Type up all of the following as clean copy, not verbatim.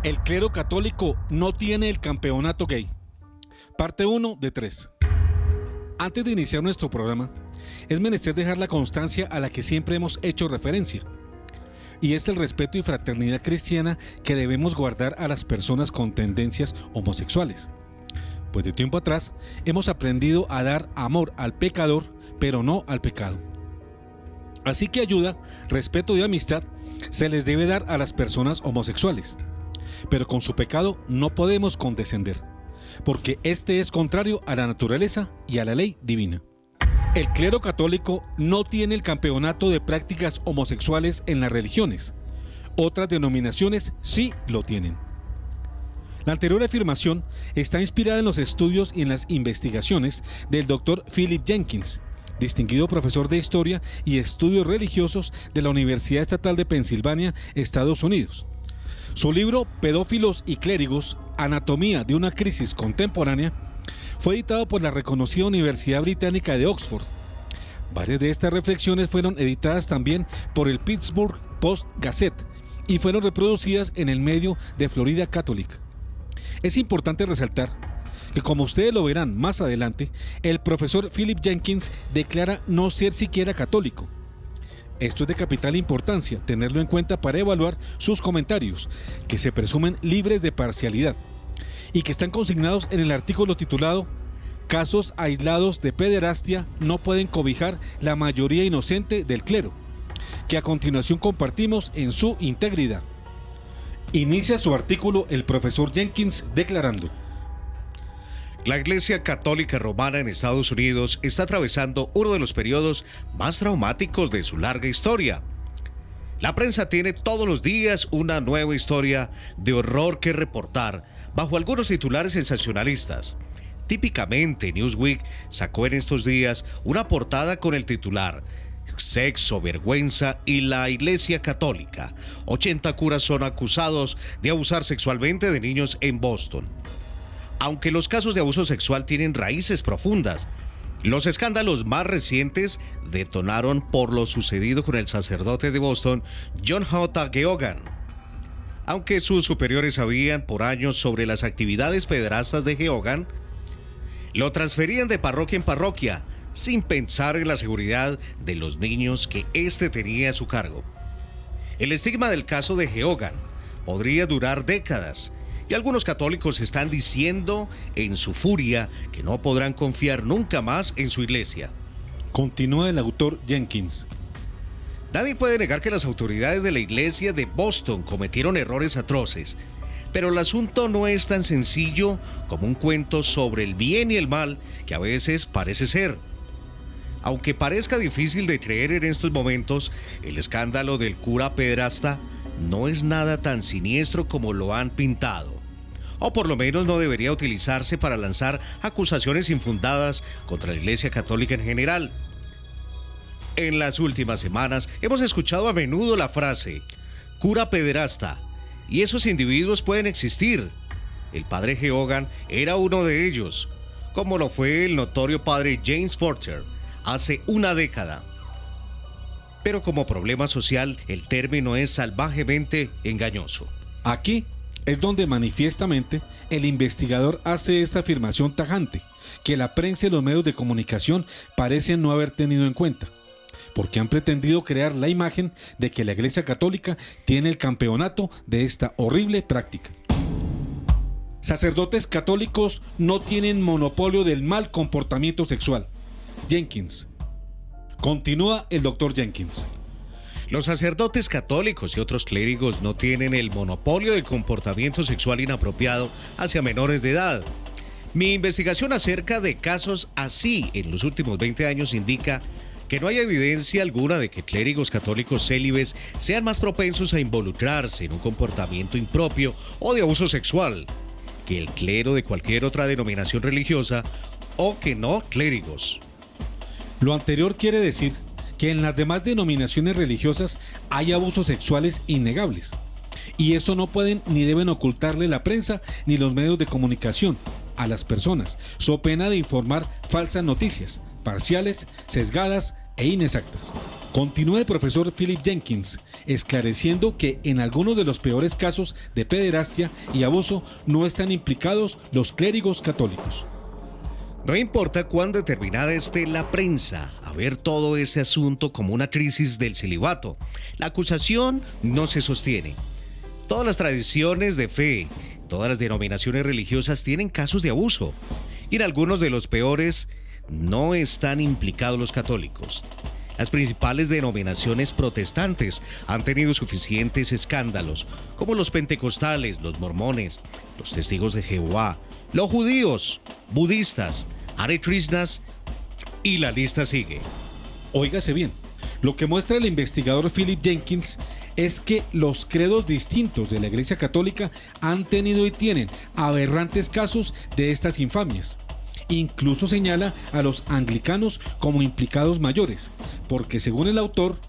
El clero católico no tiene el campeonato gay. Parte 1 de 3. Antes de iniciar nuestro programa, es menester dejar la constancia a la que siempre hemos hecho referencia, y es el respeto y fraternidad cristiana que debemos guardar a las personas con tendencias homosexuales. Pues de tiempo atrás hemos aprendido a dar amor al pecador, pero no al pecado. Así que ayuda, respeto y amistad se les debe dar a las personas homosexuales, pero con su pecado no podemos condescender, porque este es contrario a la naturaleza y a la ley divina. El clero católico no tiene el campeonato de prácticas homosexuales en las religiones. Otras denominaciones sí lo tienen. La anterior afirmación está inspirada en los estudios y en las investigaciones del Dr. Philip Jenkins, distinguido profesor de Historia y Estudios Religiosos de la Universidad Estatal de Pensilvania, Estados Unidos. Su libro Pedófilos y clérigos, Anatomía de una crisis contemporánea, fue editado por la reconocida Universidad Británica de Oxford. Varias de estas reflexiones fueron editadas también por el Pittsburgh Post-Gazette y fueron reproducidas en el medio de Florida Catholic. Es importante resaltar que, como ustedes lo verán más adelante, el profesor Philip Jenkins declara no ser siquiera católico. Esto es de capital importancia tenerlo en cuenta para evaluar sus comentarios, que se presumen libres de parcialidad y que están consignados en el artículo titulado «Casos aislados de pederastia no pueden cobijar la mayoría inocente del clero», que a continuación compartimos en su integridad. Inicia su artículo el profesor Jenkins declarando: La Iglesia Católica Romana en Estados Unidos está atravesando uno de los periodos más traumáticos de su larga historia. La prensa tiene todos los días una nueva historia de horror que reportar, bajo algunos titulares sensacionalistas. Típicamente, Newsweek sacó en estos días una portada con el titular «Sexo, vergüenza y la Iglesia Católica. 80 curas son acusados de abusar sexualmente de niños en Boston». Aunque los casos de abuso sexual tienen raíces profundas, los escándalos más recientes detonaron por lo sucedido con el sacerdote de Boston, John J. Geoghegan. Aunque sus superiores sabían por años sobre las actividades pederastas de Geoghegan, lo transferían de parroquia en parroquia, sin pensar en la seguridad de los niños que éste tenía a su cargo. El estigma del caso de Geoghegan podría durar décadas, y algunos católicos están diciendo en su furia que no podrán confiar nunca más en su iglesia. Continúa el autor Jenkins. Nadie puede negar que las autoridades de la iglesia de Boston cometieron errores atroces, pero el asunto no es tan sencillo como un cuento sobre el bien y el mal que a veces parece ser. Aunque parezca difícil de creer en estos momentos, el escándalo del cura pederasta no es nada tan siniestro como lo han pintado, o por lo menos no debería utilizarse para lanzar acusaciones infundadas contra la Iglesia Católica en general. En las últimas semanas hemos escuchado a menudo la frase «cura pederasta», y esos individuos pueden existir. El padre Geoghegan era uno de ellos, como lo fue el notorio padre James Porter hace una década. Pero como problema social, el término es salvajemente engañoso. Aquí es donde manifiestamente el investigador hace esta afirmación tajante, que la prensa y los medios de comunicación parecen no haber tenido en cuenta, porque han pretendido crear la imagen de que la Iglesia Católica tiene el campeonato de esta horrible práctica. Sacerdotes católicos no tienen monopolio del mal comportamiento sexual. Jenkins. Continúa el doctor Jenkins. Los sacerdotes católicos y otros clérigos no tienen el monopolio del comportamiento sexual inapropiado hacia menores de edad. Mi investigación acerca de casos así en los últimos 20 años indica que no hay evidencia alguna de que clérigos católicos célibes sean más propensos a involucrarse en un comportamiento impropio o de abuso sexual que el clero de cualquier otra denominación religiosa o que no clérigos. Lo anterior quiere decir que en las demás denominaciones religiosas hay abusos sexuales innegables, y eso no pueden ni deben ocultarle la prensa ni los medios de comunicación a las personas, so pena de informar falsas noticias, parciales, sesgadas e inexactas. Continúa el profesor Philip Jenkins, esclareciendo que en algunos de los peores casos de pederastia y abuso no están implicados los clérigos católicos. No importa cuán determinada esté la prensa a ver todo ese asunto como una crisis del celibato, la acusación no se sostiene. Todas las tradiciones de fe, todas las denominaciones religiosas tienen casos de abuso, y en algunos de los peores no están implicados los católicos. Las principales denominaciones protestantes han tenido suficientes escándalos, como los pentecostales, los mormones, los testigos de Jehová, los judíos, budistas, Hare Krishnas, y la lista sigue. Óigase bien, lo que muestra el investigador Philip Jenkins es que los credos distintos de la Iglesia Católica han tenido y tienen aberrantes casos de estas infamias. Incluso señala a los anglicanos como implicados mayores, porque según el autor,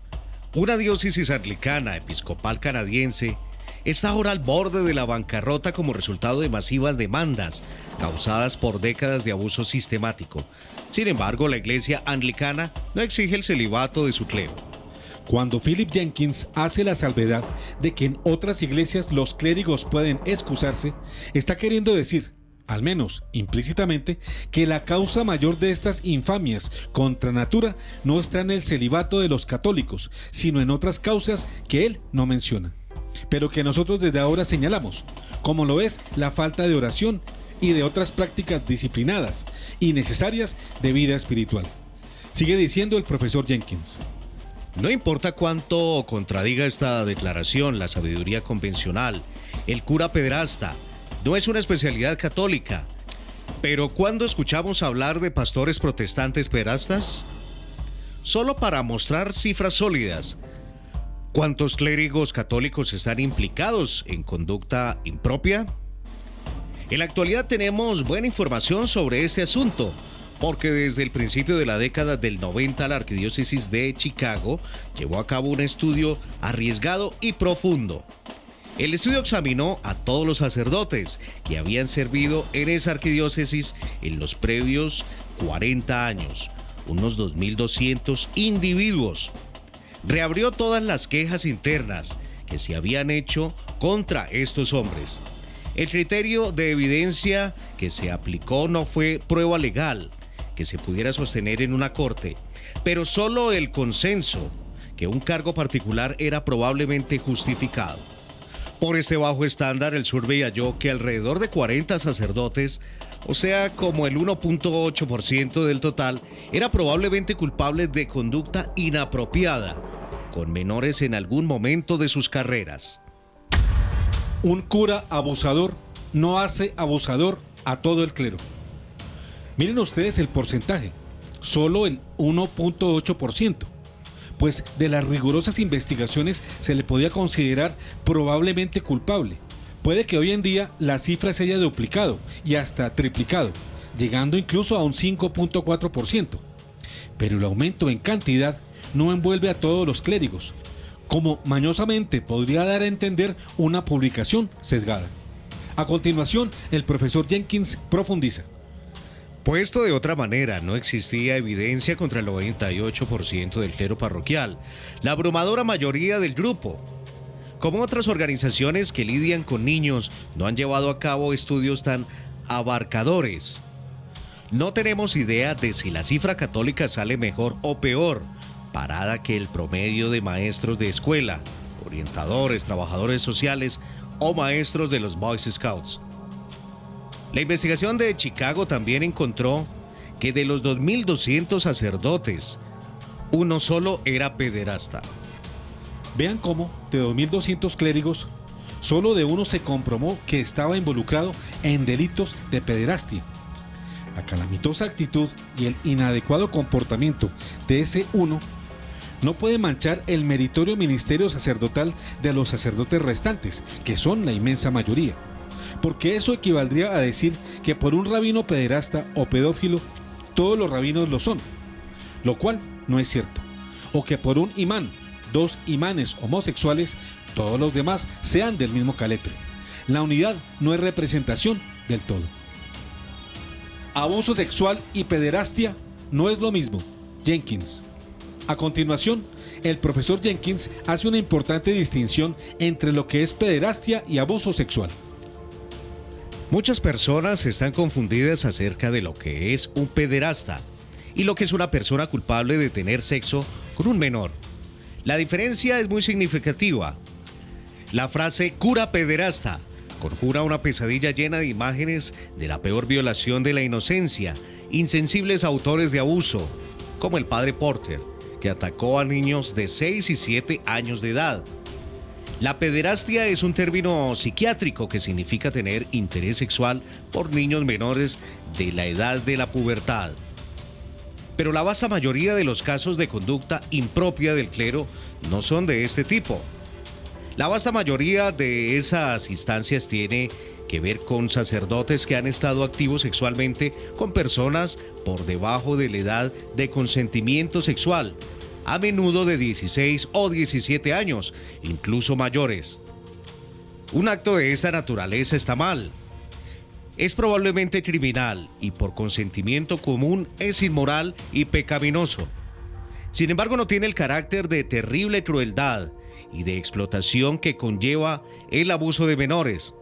una diócesis anglicana episcopal canadiense está ahora al borde de la bancarrota como resultado de masivas demandas causadas por décadas de abuso sistemático. Sin embargo, la iglesia anglicana no exige el celibato de su clero. Cuando Philip Jenkins hace la salvedad de que en otras iglesias los clérigos pueden excusarse, está queriendo decir, al menos implícitamente, que la causa mayor de estas infamias contra natura no está en el celibato de los católicos, sino en otras causas que él no menciona, pero que nosotros desde ahora señalamos, como lo es la falta de oración y de otras prácticas disciplinadas y necesarias de vida espiritual. Sigue diciendo el profesor Jenkins. No importa cuánto contradiga esta declaración la sabiduría convencional, el cura pederasta no es una especialidad católica, pero ¿cuándo escuchamos hablar de pastores protestantes pederastas? Solo para mostrar cifras sólidas. ¿Cuántos clérigos católicos están implicados en conducta impropia? En la actualidad tenemos buena información sobre este asunto, porque desde el principio de la década del 90 la Arquidiócesis de Chicago llevó a cabo un estudio arriesgado y profundo. El estudio examinó a todos los sacerdotes que habían servido en esa arquidiócesis en los previos 40 años, unos 2.200 individuos. Reabrió todas las quejas internas que se habían hecho contra estos hombres. El criterio de evidencia que se aplicó no fue prueba legal que se pudiera sostener en una corte, pero solo el consenso que un cargo particular era probablemente justificado. Por este bajo estándar, el survey halló que alrededor de 40 sacerdotes, o sea, como el 1.8% del total, era probablemente culpables de conducta inapropiada con menores en algún momento de sus carreras. Un cura abusador no hace abusador a todo el clero. Miren ustedes el porcentaje, solo el 1.8%. Pues de las rigurosas investigaciones se le podía considerar probablemente culpable. Puede que hoy en día la cifra se haya duplicado y hasta triplicado, llegando incluso a un 5.4%. Pero el aumento en cantidad no envuelve a todos los clérigos, como mañosamente podría dar a entender una publicación sesgada. A continuación, el profesor Jenkins profundiza. Puesto de otra manera, no existía evidencia contra el 98% del clero parroquial, la abrumadora mayoría del grupo. Como otras organizaciones que lidian con niños, no han llevado a cabo estudios tan abarcadores. No tenemos idea de si la cifra católica sale mejor o peor, parada que el promedio de maestros de escuela, orientadores, trabajadores sociales o maestros de los Boy Scouts. La investigación de Chicago también encontró que de los 2.200 sacerdotes, uno solo era pederasta. Vean cómo, de 2.200 clérigos, solo de uno se comprobó que estaba involucrado en delitos de pederastia. La calamitosa actitud y el inadecuado comportamiento de ese uno no puede manchar el meritorio ministerio sacerdotal de los sacerdotes restantes, que son la inmensa mayoría. Porque eso equivaldría a decir que por un rabino pederasta o pedófilo, todos los rabinos lo son, lo cual no es cierto. O que por un imán, 2 imanes homosexuales, todos los demás sean del mismo caletre. La unidad no es representación del todo. Abuso sexual y pederastia no es lo mismo. Jenkins. A continuación, el profesor Jenkins hace una importante distinción entre lo que es pederastia y abuso sexual. Muchas personas están confundidas acerca de lo que es un pederasta y lo que es una persona culpable de tener sexo con un menor. La diferencia es muy significativa. La frase cura pederasta conjura una pesadilla llena de imágenes de la peor violación de la inocencia, insensibles autores de abuso, como el padre Porter, que atacó a niños de 6 y 7 años de edad. La pederastia es un término psiquiátrico que significa tener interés sexual por niños menores de la edad de la pubertad. Pero la vasta mayoría de los casos de conducta impropia del clero no son de este tipo. La vasta mayoría de esas instancias tiene que ver con sacerdotes que han estado activos sexualmente con personas por debajo de la edad de consentimiento sexual, a menudo de 16 o 17 años, incluso mayores. Un acto de esta naturaleza está mal. Es probablemente criminal y por consentimiento común es inmoral y pecaminoso. Sin embargo, no tiene el carácter de terrible crueldad y de explotación que conlleva el abuso de menores.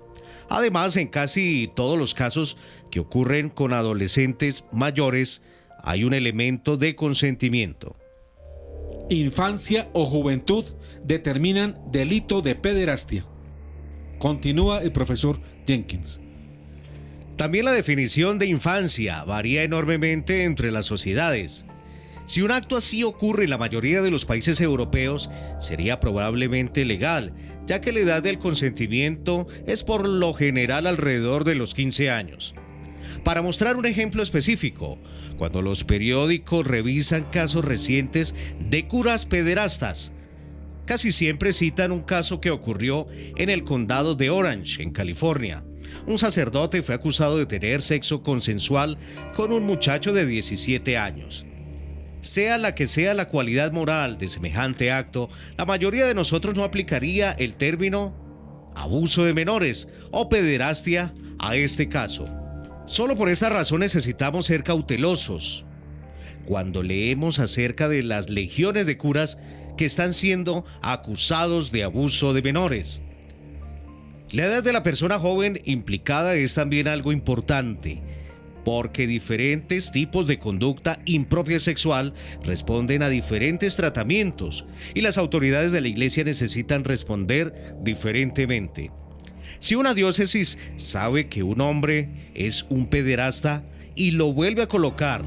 Además, en casi todos los casos que ocurren con adolescentes mayores, hay un elemento de consentimiento. Infancia o juventud determinan delito de pederastia. Continúa el profesor Jenkins. También la definición de infancia varía enormemente entre las sociedades. Si un acto así ocurre en la mayoría de los países europeos, sería probablemente legal, ya que la edad del consentimiento es por lo general alrededor de los 15 años. Para mostrar un ejemplo específico, cuando los periódicos revisan casos recientes de curas pederastas, casi siempre citan un caso que ocurrió en el condado de Orange, en California. Un sacerdote fue acusado de tener sexo consensual con un muchacho de 17 años. Sea la que sea la cualidad moral de semejante acto, la mayoría de nosotros no aplicaría el término abuso de menores o pederastia a este caso. Solo por esta razón necesitamos ser cautelosos cuando leemos acerca de las legiones de curas que están siendo acusados de abuso de menores. La edad de la persona joven implicada es también algo importante, porque diferentes tipos de conducta impropia sexual responden a diferentes tratamientos y las autoridades de la iglesia necesitan responder diferentemente. Si una diócesis sabe que un hombre es un pederasta y lo vuelve a colocar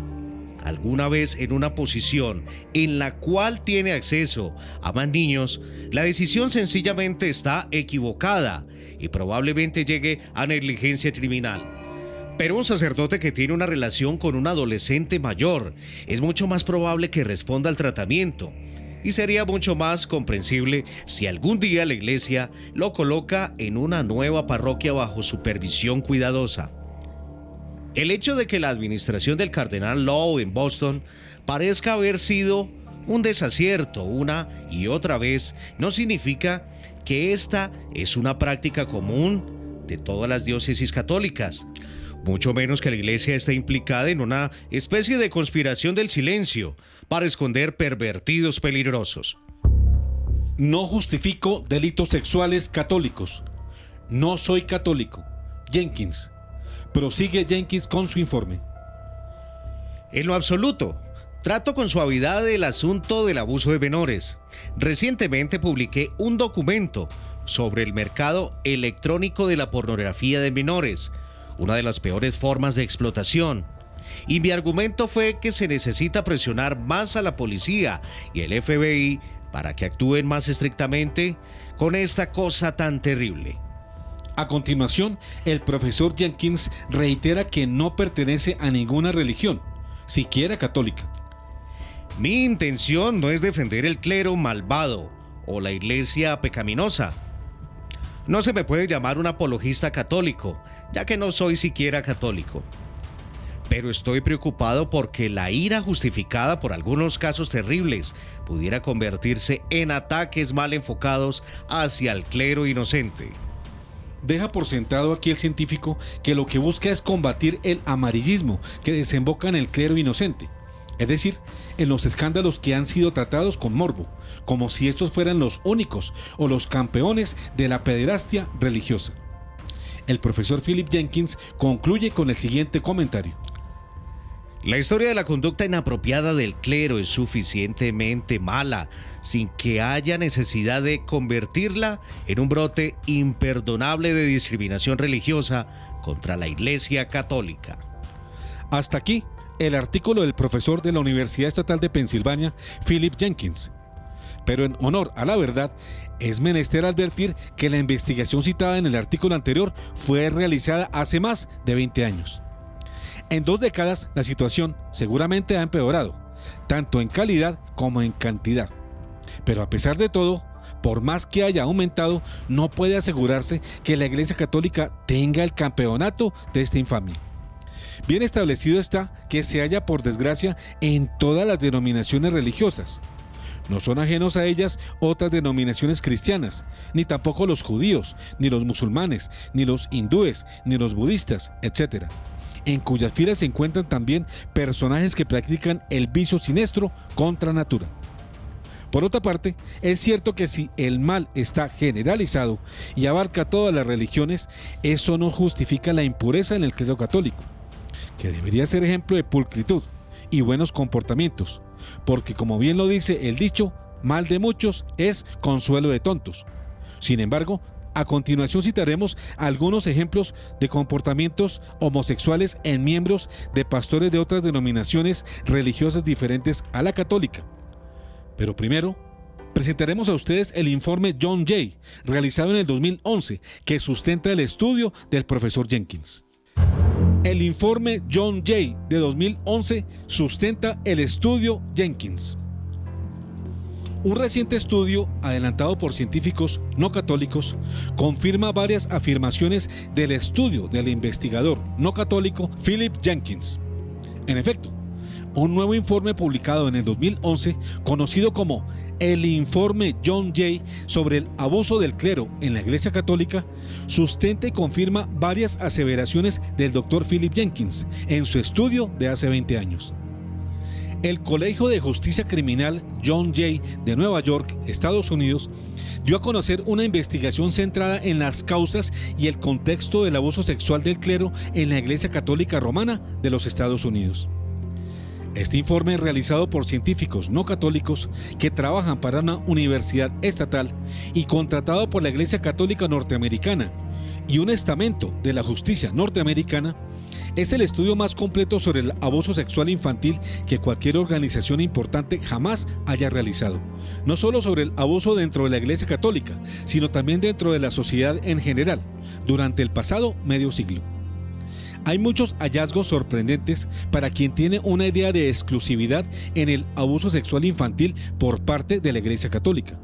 alguna vez en una posición en la cual tiene acceso a más niños, la decisión sencillamente está equivocada y probablemente llegue a negligencia criminal. Pero un sacerdote que tiene una relación con un adolescente mayor es mucho más probable que responda al tratamiento. Y sería mucho más comprensible si algún día la iglesia lo coloca en una nueva parroquia bajo supervisión cuidadosa. El hecho de que la administración del cardenal Lowe en Boston parezca haber sido un desacierto una y otra vez no significa que esta es una práctica común de todas las diócesis católicas, mucho menos que la iglesia esté implicada en una especie de conspiración del silencio para esconder pervertidos peligrosos. No justifico delitos sexuales católicos. No soy católico. Jenkins. Prosigue Jenkins con su informe. En lo absoluto, trato con suavidad el asunto del abuso de menores. Recientemente publiqué un documento sobre el mercado electrónico de la pornografía de menores, una de las peores formas de explotación. Y mi argumento fue que se necesita presionar más a la policía y el FBI para que actúen más estrictamente con esta cosa tan terrible. A continuación, el profesor Jenkins reitera que no pertenece a ninguna religión, siquiera católica. Mi intención no es defender el clero malvado o la iglesia pecaminosa. No se me puede llamar un apologista católico, ya que no soy siquiera católico. Pero estoy preocupado porque la ira justificada por algunos casos terribles pudiera convertirse en ataques mal enfocados hacia el clero inocente. Deja por sentado aquí el científico que lo que busca es combatir el amarillismo que desemboca en el clero inocente. Es decir, en los escándalos que han sido tratados con morbo, como si estos fueran los únicos o los campeones de la pederastia religiosa. El profesor Philip Jenkins concluye con el siguiente comentario. La historia de la conducta inapropiada del clero es suficientemente mala, sin que haya necesidad de convertirla en un brote imperdonable de discriminación religiosa contra la Iglesia Católica. Hasta aquí el artículo del profesor de la Universidad Estatal de Pensilvania, Philip Jenkins. Pero en honor a la verdad, es menester advertir que la investigación citada en el artículo anterior fue realizada hace más de 20 años. En 2 décadas, la situación seguramente ha empeorado, tanto en calidad como en cantidad. Pero a pesar de todo, por más que haya aumentado, no puede asegurarse que la Iglesia Católica tenga el campeonato de esta infamia. Bien establecido está que se halla, por desgracia, en todas las denominaciones religiosas. No son ajenos a ellas otras denominaciones cristianas, ni tampoco los judíos, ni los musulmanes, ni los hindúes, ni los budistas, etc., en cuyas filas se encuentran también personajes que practican el vicio siniestro contra natura. Por otra parte, es cierto que si el mal está generalizado y abarca todas las religiones, eso no justifica la impureza en el clero católico, que debería ser ejemplo de pulcritud y buenos comportamientos, porque como bien lo dice el dicho, mal de muchos es consuelo de tontos. Sin embargo, a continuación citaremos algunos ejemplos de comportamientos homosexuales en miembros de pastores de otras denominaciones religiosas diferentes a la católica. Pero primero, presentaremos a ustedes el informe John Jay, realizado en el 2011, que sustenta el estudio del profesor Jenkins. El informe John Jay de 2011 sustenta el estudio Jenkins. Un reciente estudio, adelantado por científicos no católicos, confirma varias afirmaciones del estudio del investigador no católico Philip Jenkins. En efecto, un nuevo informe publicado en el 2011, conocido como el informe John Jay sobre el abuso del clero en la Iglesia Católica, sustenta y confirma varias aseveraciones del Dr. Philip Jenkins en su estudio de hace 20 años. El Colegio de Justicia Criminal John Jay de Nueva York, Estados Unidos, dio a conocer una investigación centrada en las causas y el contexto del abuso sexual del clero en la Iglesia Católica Romana de los Estados Unidos. Este informe, realizado por científicos no católicos que trabajan para una universidad estatal y contratado por la Iglesia Católica Norteamericana y un estamento de la justicia norteamericana, es el estudio más completo sobre el abuso sexual infantil que cualquier organización importante jamás haya realizado. No solo sobre el abuso dentro de la Iglesia Católica, sino también dentro de la sociedad en general, durante el pasado medio siglo. Hay muchos hallazgos sorprendentes para quien tiene una idea de exclusividad en el abuso sexual infantil por parte de la Iglesia Católica,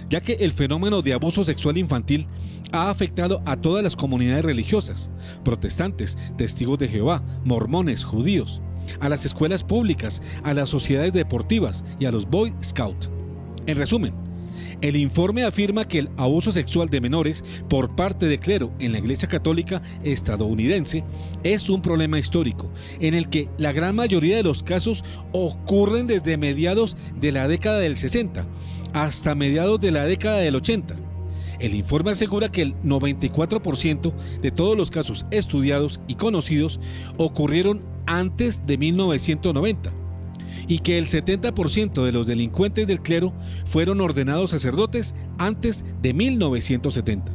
ya que el fenómeno de abuso sexual infantil ha afectado a todas las comunidades religiosas, protestantes, testigos de Jehová, mormones, judíos, a las escuelas públicas, a las sociedades deportivas y a los Boy Scouts. En resumen, el informe afirma que el abuso sexual de menores por parte de clero en la Iglesia Católica estadounidense es un problema histórico, en el que la gran mayoría de los casos ocurren desde mediados de la década del 60 hasta mediados de la década del 80. El informe asegura que el 94% de todos los casos estudiados y conocidos ocurrieron antes de 1990 y que el 70% de los delincuentes del clero fueron ordenados sacerdotes antes de 1970.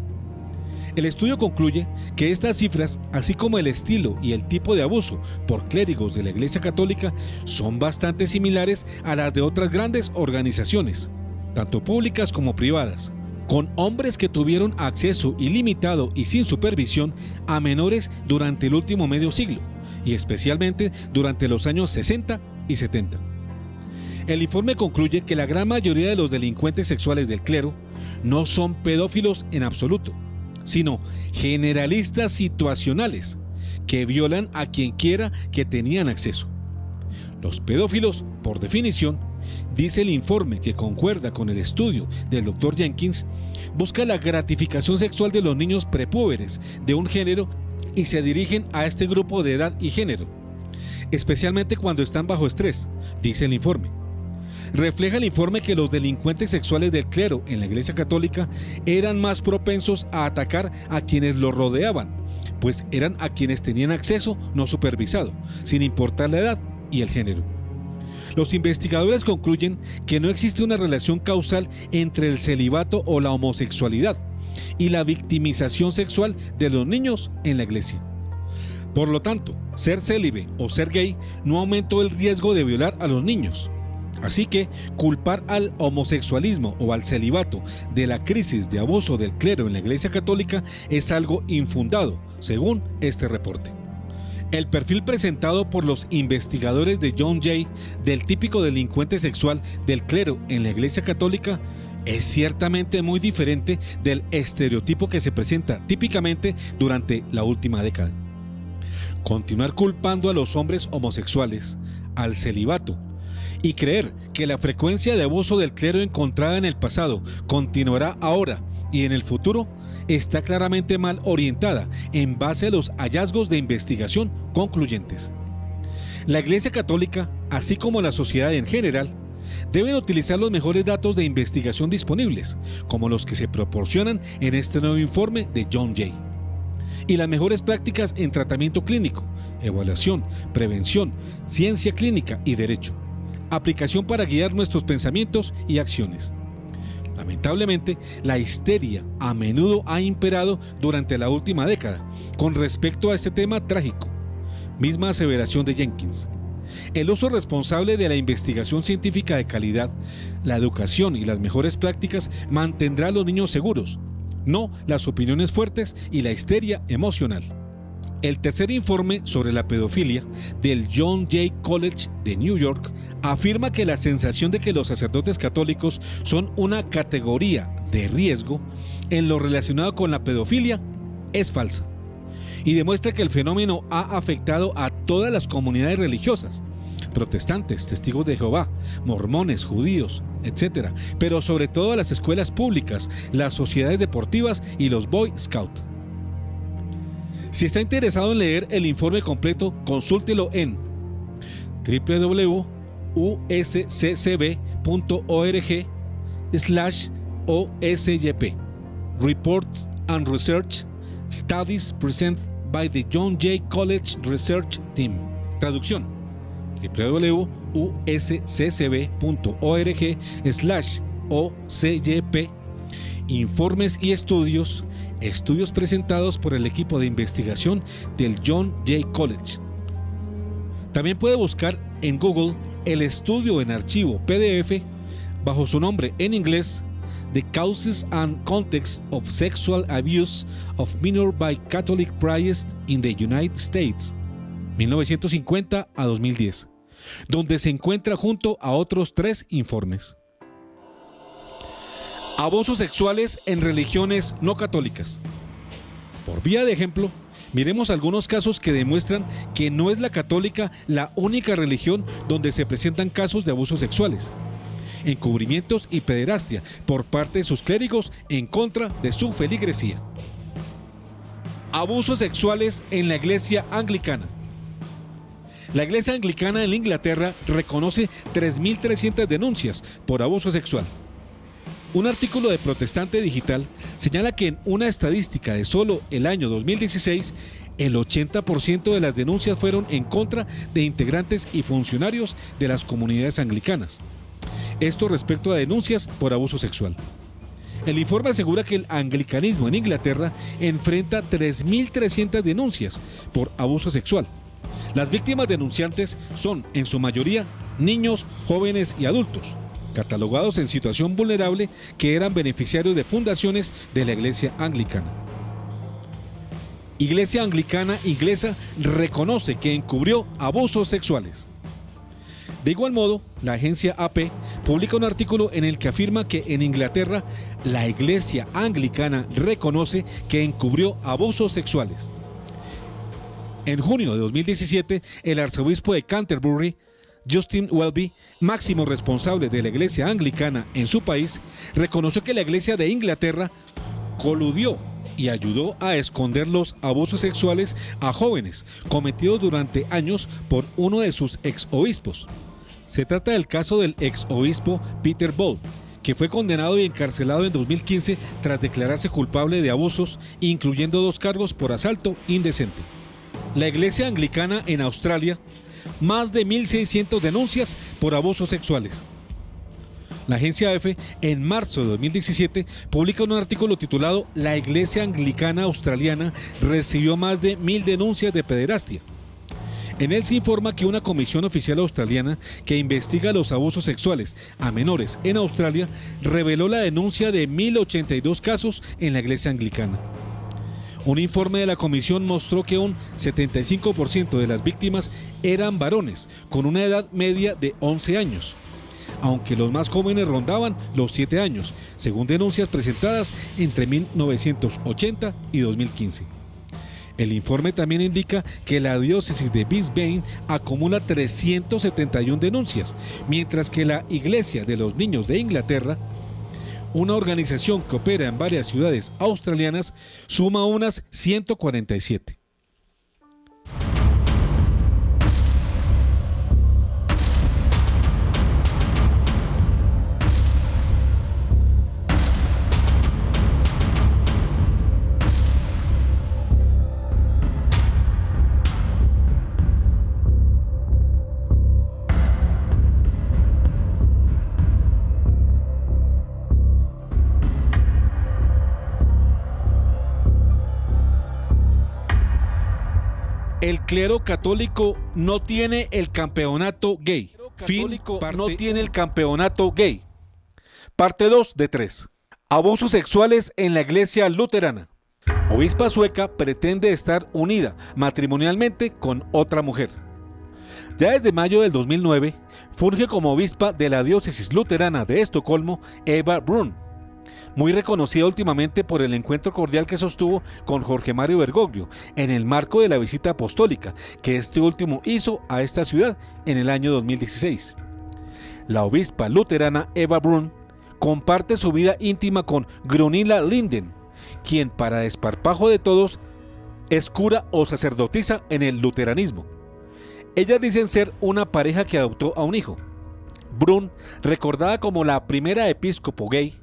El estudio concluye que estas cifras, así como el estilo y el tipo de abuso por clérigos de la Iglesia Católica, son bastante similares a las de otras grandes organizaciones, tanto públicas como privadas, con hombres que tuvieron acceso ilimitado y sin supervisión a menores durante el último medio siglo, y especialmente durante los años 60 y 70. El informe concluye que la gran mayoría de los delincuentes sexuales del clero no son pedófilos en absoluto, sino generalistas situacionales que violan a quien quiera que tenían acceso. Los pedófilos, por definición, dice el informe, que concuerda con el estudio del Dr. Jenkins, buscan la gratificación sexual de los niños prepúberes de un género y se dirigen a este grupo de edad y género. especialmente cuando están bajo estrés, dice el informe. Refleja el informe que los delincuentes sexuales del clero en la Iglesia Católica eran más propensos a atacar a quienes los rodeaban, pues eran a quienes tenían acceso no supervisado, sin importar la edad y el género. Los investigadores concluyen que no existe una relación causal entre el celibato o la homosexualidad y la victimización sexual de los niños en la Iglesia. Por lo tanto, ser célibe o ser gay no aumentó el riesgo de violar a los niños. Así que culpar al homosexualismo o al celibato de la crisis de abuso del clero en la Iglesia Católica es algo infundado, según este reporte. El perfil presentado por los investigadores de John Jay del típico delincuente sexual del clero en la Iglesia Católica es ciertamente muy diferente del estereotipo que se presenta típicamente durante la última década. Continuar culpando a los hombres homosexuales, al celibato, y creer que la frecuencia de abuso del clero encontrada en el pasado continuará ahora y en el futuro está claramente mal orientada en base a los hallazgos de investigación concluyentes. La Iglesia Católica, así como la sociedad en general, deben utilizar los mejores datos de investigación disponibles, como los que se proporcionan en este nuevo informe de John Jay, y las mejores prácticas en tratamiento clínico, evaluación, prevención, ciencia clínica y derecho. Aplicación para guiar nuestros pensamientos y acciones. Lamentablemente, la histeria a menudo ha imperado durante la última década con respecto a este tema trágico. Misma aseveración de Jenkins. El uso responsable de la investigación científica de calidad, la educación y las mejores prácticas mantendrá a los niños seguros, no las opiniones fuertes y la histeria emocional. El tercer informe sobre la pedofilia del John Jay College de New York afirma que la sensación de que los sacerdotes católicos son una categoría de riesgo en lo relacionado con la pedofilia es falsa y demuestra que el fenómeno ha afectado a todas las comunidades religiosas, protestantes, testigos de Jehová, mormones, judíos, etc., pero sobre todo a las escuelas públicas, las sociedades deportivas y los Boy Scouts. Si está interesado en leer el informe completo, consúltelo en www.usccb.org/OSYP. Reports and Research Studies presented by the John Jay College Research Team. Traducción: www.usccb.org/OSYP. Informes y estudios presentados por el equipo de investigación del John Jay College. También puede buscar en Google el estudio en archivo PDF bajo su nombre en inglés The Causes and Context of Sexual Abuse of Minors by Catholic Priests in the United States, 1950 a 2010, donde se encuentra junto a otros 3 informes. Abusos sexuales en religiones no católicas. Por vía de ejemplo, miremos algunos casos que demuestran que no es la católica la única religión donde se presentan casos de abusos sexuales, encubrimientos y pederastia por parte de sus clérigos en contra de su feligresía. Abusos sexuales en la Iglesia Anglicana. La Iglesia Anglicana en Inglaterra reconoce 3.300 denuncias por abuso sexual. Un artículo de Protestante Digital señala que en una estadística de solo el año 2016, el 80% de las denuncias fueron en contra de integrantes y funcionarios de las comunidades anglicanas. Esto respecto a denuncias por abuso sexual. El informe asegura que el anglicanismo en Inglaterra enfrenta 3.300 denuncias por abuso sexual. Las víctimas denunciantes son, en su mayoría, niños, jóvenes y adultos, catalogados en situación vulnerable que eran beneficiarios de fundaciones de la Iglesia Anglicana. Iglesia Anglicana Inglesa reconoce que encubrió abusos sexuales. De igual modo, la agencia AP publica un artículo en el que afirma que en Inglaterra la Iglesia Anglicana reconoce que encubrió abusos sexuales. En junio de 2017, el arzobispo de Canterbury, Justin Welby, máximo responsable de la Iglesia Anglicana en su país, reconoció que la Iglesia de Inglaterra coludió y ayudó a esconder los abusos sexuales a jóvenes cometidos durante años por uno de sus ex-obispos. Se trata del caso del ex-obispo Peter Ball, que fue condenado y encarcelado en 2015 tras declararse culpable de abusos, incluyendo 2 cargos por asalto indecente. La Iglesia Anglicana en Australia, más de 1.600 denuncias por abusos sexuales. La agencia EFE, en marzo de 2017, publica un artículo titulado «La Iglesia Anglicana Australiana recibió más de 1.000 denuncias de pederastia». En él se informa que una comisión oficial australiana que investiga los abusos sexuales a menores en Australia reveló la denuncia de 1.082 casos en la Iglesia Anglicana. Un informe de la comisión mostró que un 75% de las víctimas eran varones, con una edad media de 11 años, aunque los más jóvenes rondaban los 7 años, según denuncias presentadas entre 1980 y 2015. El informe también indica que la diócesis de Brisbane acumula 371 denuncias, mientras que la Iglesia de los Niños de Inglaterra, una organización que opera en varias ciudades australianas, suma unas 147. El clero católico no tiene el campeonato gay. No tiene el campeonato gay. Parte 2 de 3. Abusos sexuales en la iglesia luterana. Obispa sueca pretende estar unida matrimonialmente con otra mujer. Ya desde mayo del 2009, funge como obispa de la diócesis luterana de Estocolmo, Eva Brun, muy reconocida últimamente por el encuentro cordial que sostuvo con Jorge Mario Bergoglio en el marco de la visita apostólica que este último hizo a esta ciudad en el año 2016. La obispa luterana Eva Brun comparte su vida íntima con Gunilla Linden, quien para desparpajo de todos es cura o sacerdotisa en el luteranismo. Ellas dicen ser una pareja que adoptó a un hijo. Brun, recordada como la primera episcopo gay,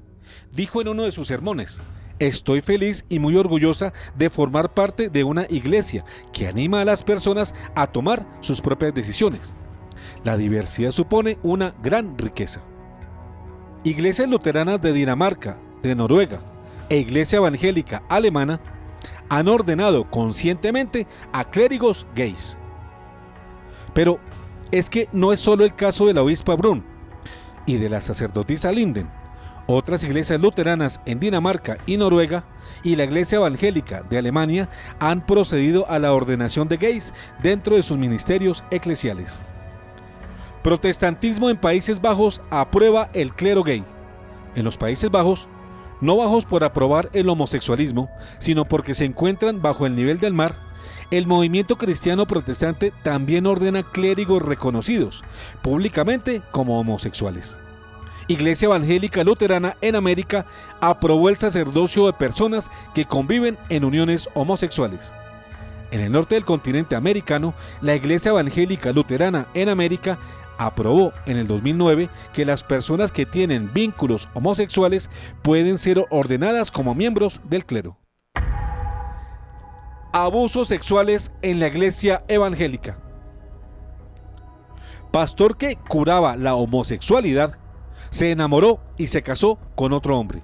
dijo en uno de sus sermones: «Estoy feliz y muy orgullosa de formar parte de una iglesia que anima a las personas a tomar sus propias decisiones. La diversidad supone una gran riqueza». Iglesias luteranas de Dinamarca, de Noruega e Iglesia Evangélica Alemana han ordenado conscientemente a clérigos gays. Pero es que no es solo el caso de la obispa Brun y de la sacerdotisa Linden. Otras iglesias luteranas en Dinamarca y Noruega y la Iglesia Evangélica de Alemania han procedido a la ordenación de gays dentro de sus ministerios eclesiales. Protestantismo en Países Bajos aprueba el clero gay. En los Países Bajos, no bajos por aprobar el homosexualismo, sino porque se encuentran bajo el nivel del mar, el movimiento cristiano protestante también ordena clérigos reconocidos públicamente como homosexuales. Iglesia Evangélica Luterana en América aprobó el sacerdocio de personas que conviven en uniones homosexuales. En el norte del continente americano, la Iglesia Evangélica Luterana en América aprobó en el 2009 que las personas que tienen vínculos homosexuales pueden ser ordenadas como miembros del clero. Abusos sexuales en la Iglesia Evangélica. Pastor que curaba la homosexualidad se enamoró y se casó con otro hombre.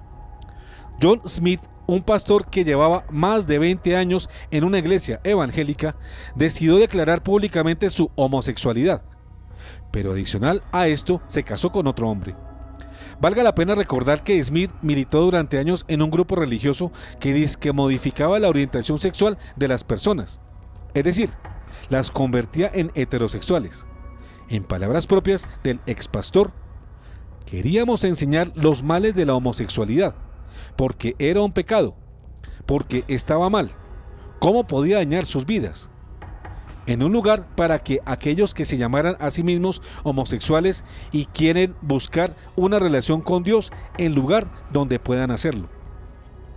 John Smith, un pastor que llevaba más de 20 años en una iglesia evangélica, decidió declarar públicamente su homosexualidad, pero adicional a esto se casó con otro hombre. Valga la pena recordar que Smith militó durante años en un grupo religioso que modificaba la orientación sexual de las personas, es decir, las convertía en heterosexuales. En palabras propias del expastor: queríamos enseñar los males de la homosexualidad, porque era un pecado, porque estaba mal, cómo podía dañar sus vidas, en un lugar para que aquellos que se llamaran a sí mismos homosexuales y quieren buscar una relación con Dios en lugar donde puedan hacerlo.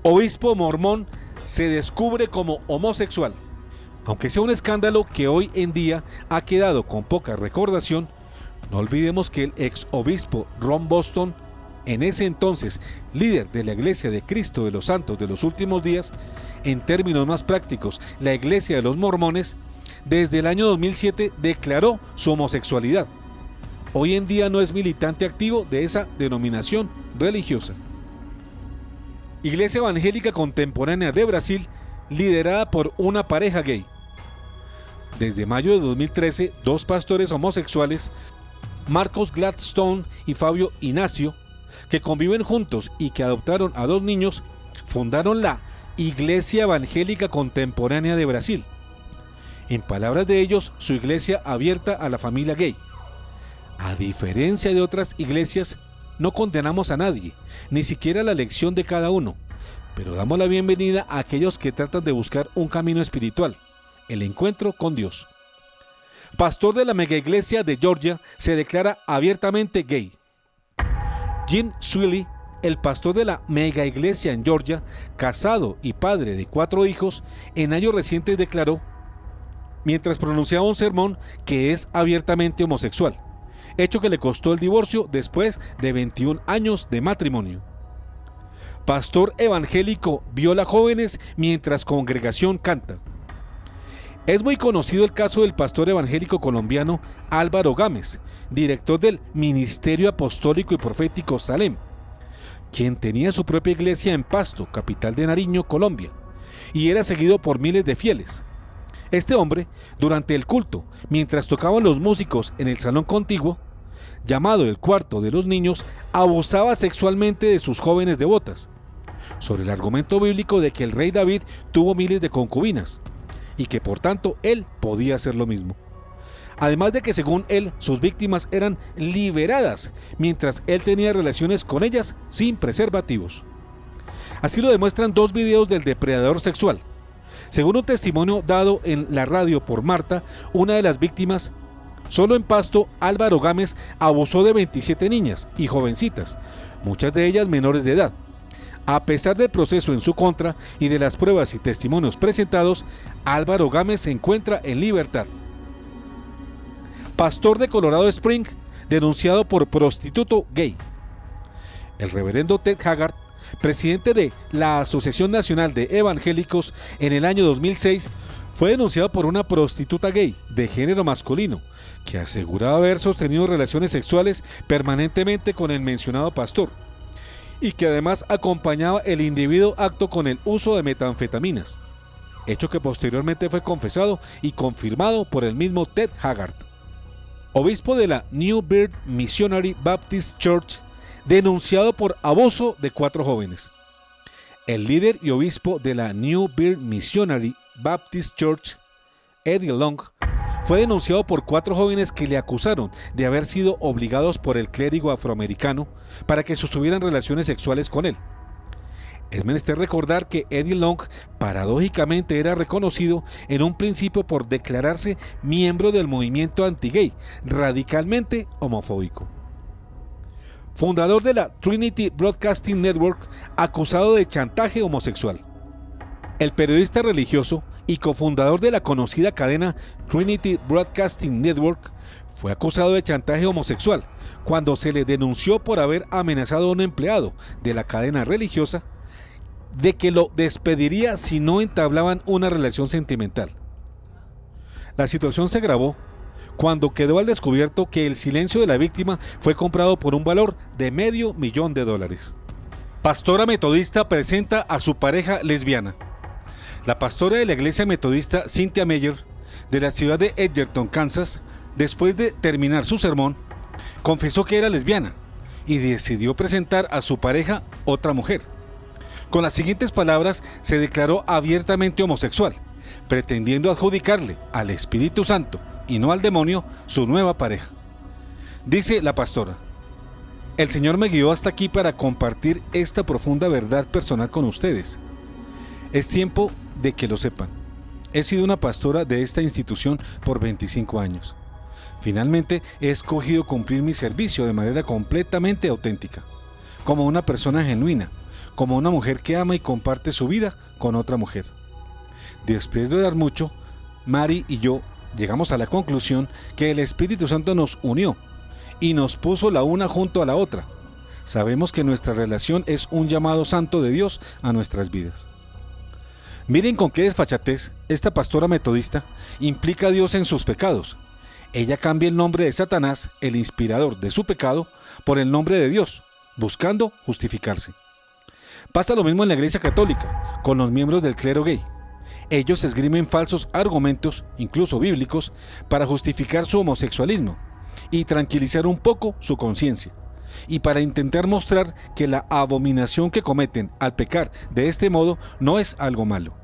Obispo mormón se descubre como homosexual. Aunque sea un escándalo que hoy en día ha quedado con poca recordación, no olvidemos que el ex obispo Ron Boston, en ese entonces líder de la Iglesia de Cristo de los Santos de los Últimos Días, en términos más prácticos, la Iglesia de los Mormones, desde el año 2007 declaró su homosexualidad. Hoy en día no es militante activo de esa denominación religiosa. Iglesia Evangélica Contemporánea de Brasil, liderada por una pareja gay. Desde mayo de 2013, dos pastores homosexuales, Marcos Gladstone y Fabio Inácio, que conviven juntos y que adoptaron a dos niños, fundaron la Iglesia Evangélica Contemporánea de Brasil. En palabras de ellos, su iglesia abierta a la familia gay. A diferencia de otras iglesias, no condenamos a nadie, ni siquiera la elección de cada uno, pero damos la bienvenida a aquellos que tratan de buscar un camino espiritual, el encuentro con Dios. Pastor de la mega iglesia de Georgia, se declara abiertamente gay. Jim Swilly, el pastor de la mega iglesia en Georgia, casado y padre de 4 hijos, en años recientes declaró, mientras pronunciaba un sermón, que es abiertamente homosexual, hecho que le costó el divorcio después de 21 años de matrimonio. Pastor evangélico viola jóvenes mientras congregación canta. Es muy conocido el caso del pastor evangélico colombiano Álvaro Gámez, director del Ministerio Apostólico y Profético Salem, quien tenía su propia iglesia en Pasto, capital de Nariño, Colombia, y era seguido por miles de fieles. Este hombre, durante el culto, mientras tocaban los músicos en el salón contiguo, llamado el cuarto de los niños, abusaba sexualmente de sus jóvenes devotas, sobre el argumento bíblico de que el rey David tuvo miles de concubinas, y que por tanto él podía hacer lo mismo. Además de que según él, sus víctimas eran liberadas, mientras él tenía relaciones con ellas sin preservativos. Así lo demuestran 2 videos del depredador sexual. Según un testimonio dado en la radio por Marta, una de las víctimas, solo en Pasto, Álvaro Gámez abusó de 27 niñas y jovencitas, muchas de ellas menores de edad. A pesar del proceso en su contra y de las pruebas y testimonios presentados, Álvaro Gámez se encuentra en libertad. Pastor de Colorado Spring, denunciado por prostituto gay. El reverendo Ted Haggard, presidente de la Asociación Nacional de Evangélicos en el año 2006, fue denunciado por una prostituta gay de género masculino, que aseguraba haber sostenido relaciones sexuales permanentemente con el mencionado pastor, y que además acompañaba el individuo acto con el uso de metanfetaminas, hecho que posteriormente fue confesado y confirmado por el mismo Ted Haggard. Obispo de la New Birth Missionary Baptist Church, denunciado por abuso de 4 jóvenes. El líder y obispo de la New Birth Missionary Baptist Church, Eddie Long, fue denunciado por 4 jóvenes que le acusaron de haber sido obligados por el clérigo afroamericano para que sostuvieran relaciones sexuales con él. Es menester recordar que Eddie Long paradójicamente era reconocido en un principio por declararse miembro del movimiento anti-gay, radicalmente homofóbico. Fundador de la Trinity Broadcasting Network, acusado de chantaje homosexual. El periodista religioso y cofundador de la conocida cadena Trinity Broadcasting Network fue acusado de chantaje homosexual cuando se le denunció por haber amenazado a un empleado de la cadena religiosa de que lo despediría si no entablaban una relación sentimental. La situación se agravó cuando quedó al descubierto que el silencio de la víctima fue comprado por un valor de $500,000. Pastora metodista presenta a su pareja lesbiana. La pastora de la iglesia metodista Cynthia Meyer, de la ciudad de Edgerton, Kansas, después de terminar su sermón, confesó que era lesbiana y decidió presentar a su pareja, otra mujer. Con las siguientes palabras, se declaró abiertamente homosexual, pretendiendo adjudicarle al Espíritu Santo y no al demonio su nueva pareja. Dice la pastora: el Señor me guió hasta aquí para compartir esta profunda verdad personal con ustedes. Es tiempo de que lo sepan. He sido una pastora de esta institución por 25 años. Finalmente he escogido cumplir mi servicio de manera completamente auténtica, como una persona genuina, como una mujer que ama y comparte su vida con otra mujer. Después de orar mucho, Mari y yo llegamos a la conclusión que el Espíritu Santo nos unió y nos puso la una junto a la otra. Sabemos que nuestra relación es un llamado santo de Dios a nuestras vidas. Miren con qué desfachatez esta pastora metodista implica a Dios en sus pecados. Ella cambia el nombre de Satanás, el inspirador de su pecado, por el nombre de Dios, buscando justificarse. Pasa lo mismo en la Iglesia Católica, con los miembros del clero gay. Ellos esgrimen falsos argumentos, incluso bíblicos, para justificar su homosexualismo y tranquilizar un poco su conciencia, y para intentar mostrar que la abominación que cometen al pecar de este modo no es algo malo.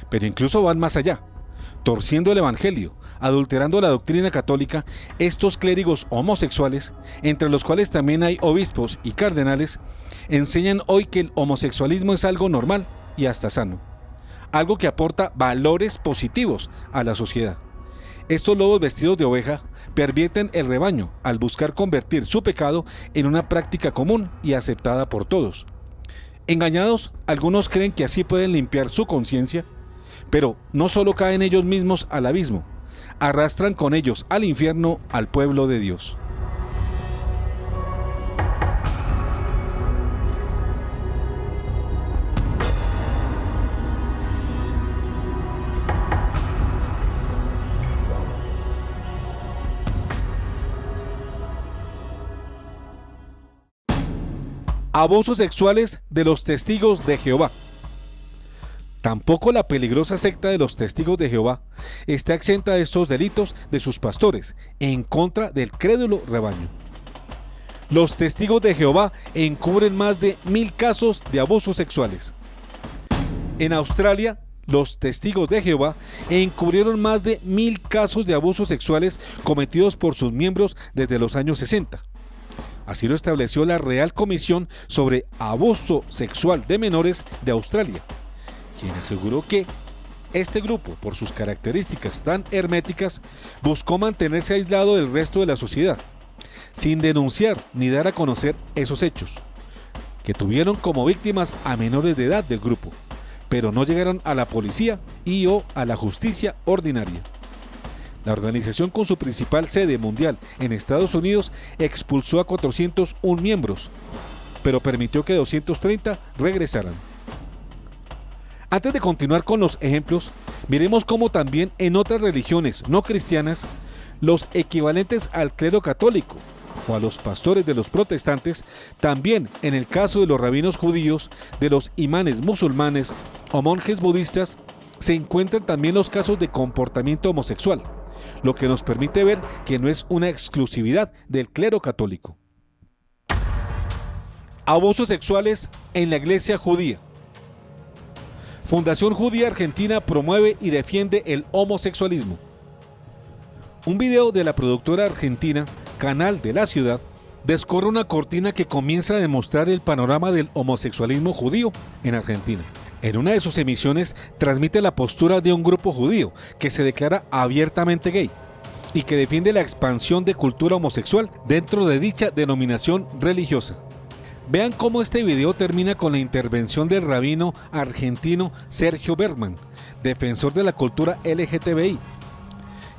Pero incluso van más allá. Torciendo el Evangelio, adulterando la doctrina católica, estos clérigos homosexuales, entre los cuales también hay obispos y cardenales, enseñan hoy que el homosexualismo es algo normal y hasta sano, algo que aporta valores positivos a la sociedad. Estos lobos vestidos de oveja pervierten el rebaño al buscar convertir su pecado en una práctica común y aceptada por todos. Engañados, algunos creen que así pueden limpiar su conciencia, pero no solo caen ellos mismos al abismo, arrastran con ellos al infierno al pueblo de Dios. Abusos sexuales de los testigos de Jehová. Tampoco la peligrosa secta de los testigos de Jehová está exenta de estos delitos de sus pastores en contra del crédulo rebaño. Los testigos de Jehová encubren más de 1000 casos de abusos sexuales. En Australia, los testigos de Jehová encubrieron más de 1000 casos de abusos sexuales cometidos por sus miembros desde los años 60. Así lo estableció la Real Comisión sobre Abuso Sexual de Menores de Australia, quien aseguró que este grupo, por sus características tan herméticas, buscó mantenerse aislado del resto de la sociedad, sin denunciar ni dar a conocer esos hechos, que tuvieron como víctimas a menores de edad del grupo, pero no llegaron a la policía y o a la justicia ordinaria. La organización, con su principal sede mundial en Estados Unidos, expulsó a 401 miembros, pero permitió que 230 regresaran. Antes de continuar con los ejemplos, miremos cómo también en otras religiones no cristianas, los equivalentes al clero católico o a los pastores de los protestantes, también en el caso de los rabinos judíos, de los imanes musulmanes o monjes budistas, se encuentran también los casos de comportamiento homosexual, lo que nos permite ver que no es una exclusividad del clero católico. Abusos sexuales en la iglesia judía. Fundación Judía Argentina promueve y defiende el homosexualismo. Un video de la productora argentina Canal de la Ciudad descorre una cortina que comienza a demostrar el panorama del homosexualismo judío en Argentina. En una de sus emisiones transmite la postura de un grupo judío que se declara abiertamente gay y que defiende la expansión de cultura homosexual dentro de dicha denominación religiosa. Vean cómo este video termina con la intervención del rabino argentino Sergio Bergman, defensor de la cultura LGTBI.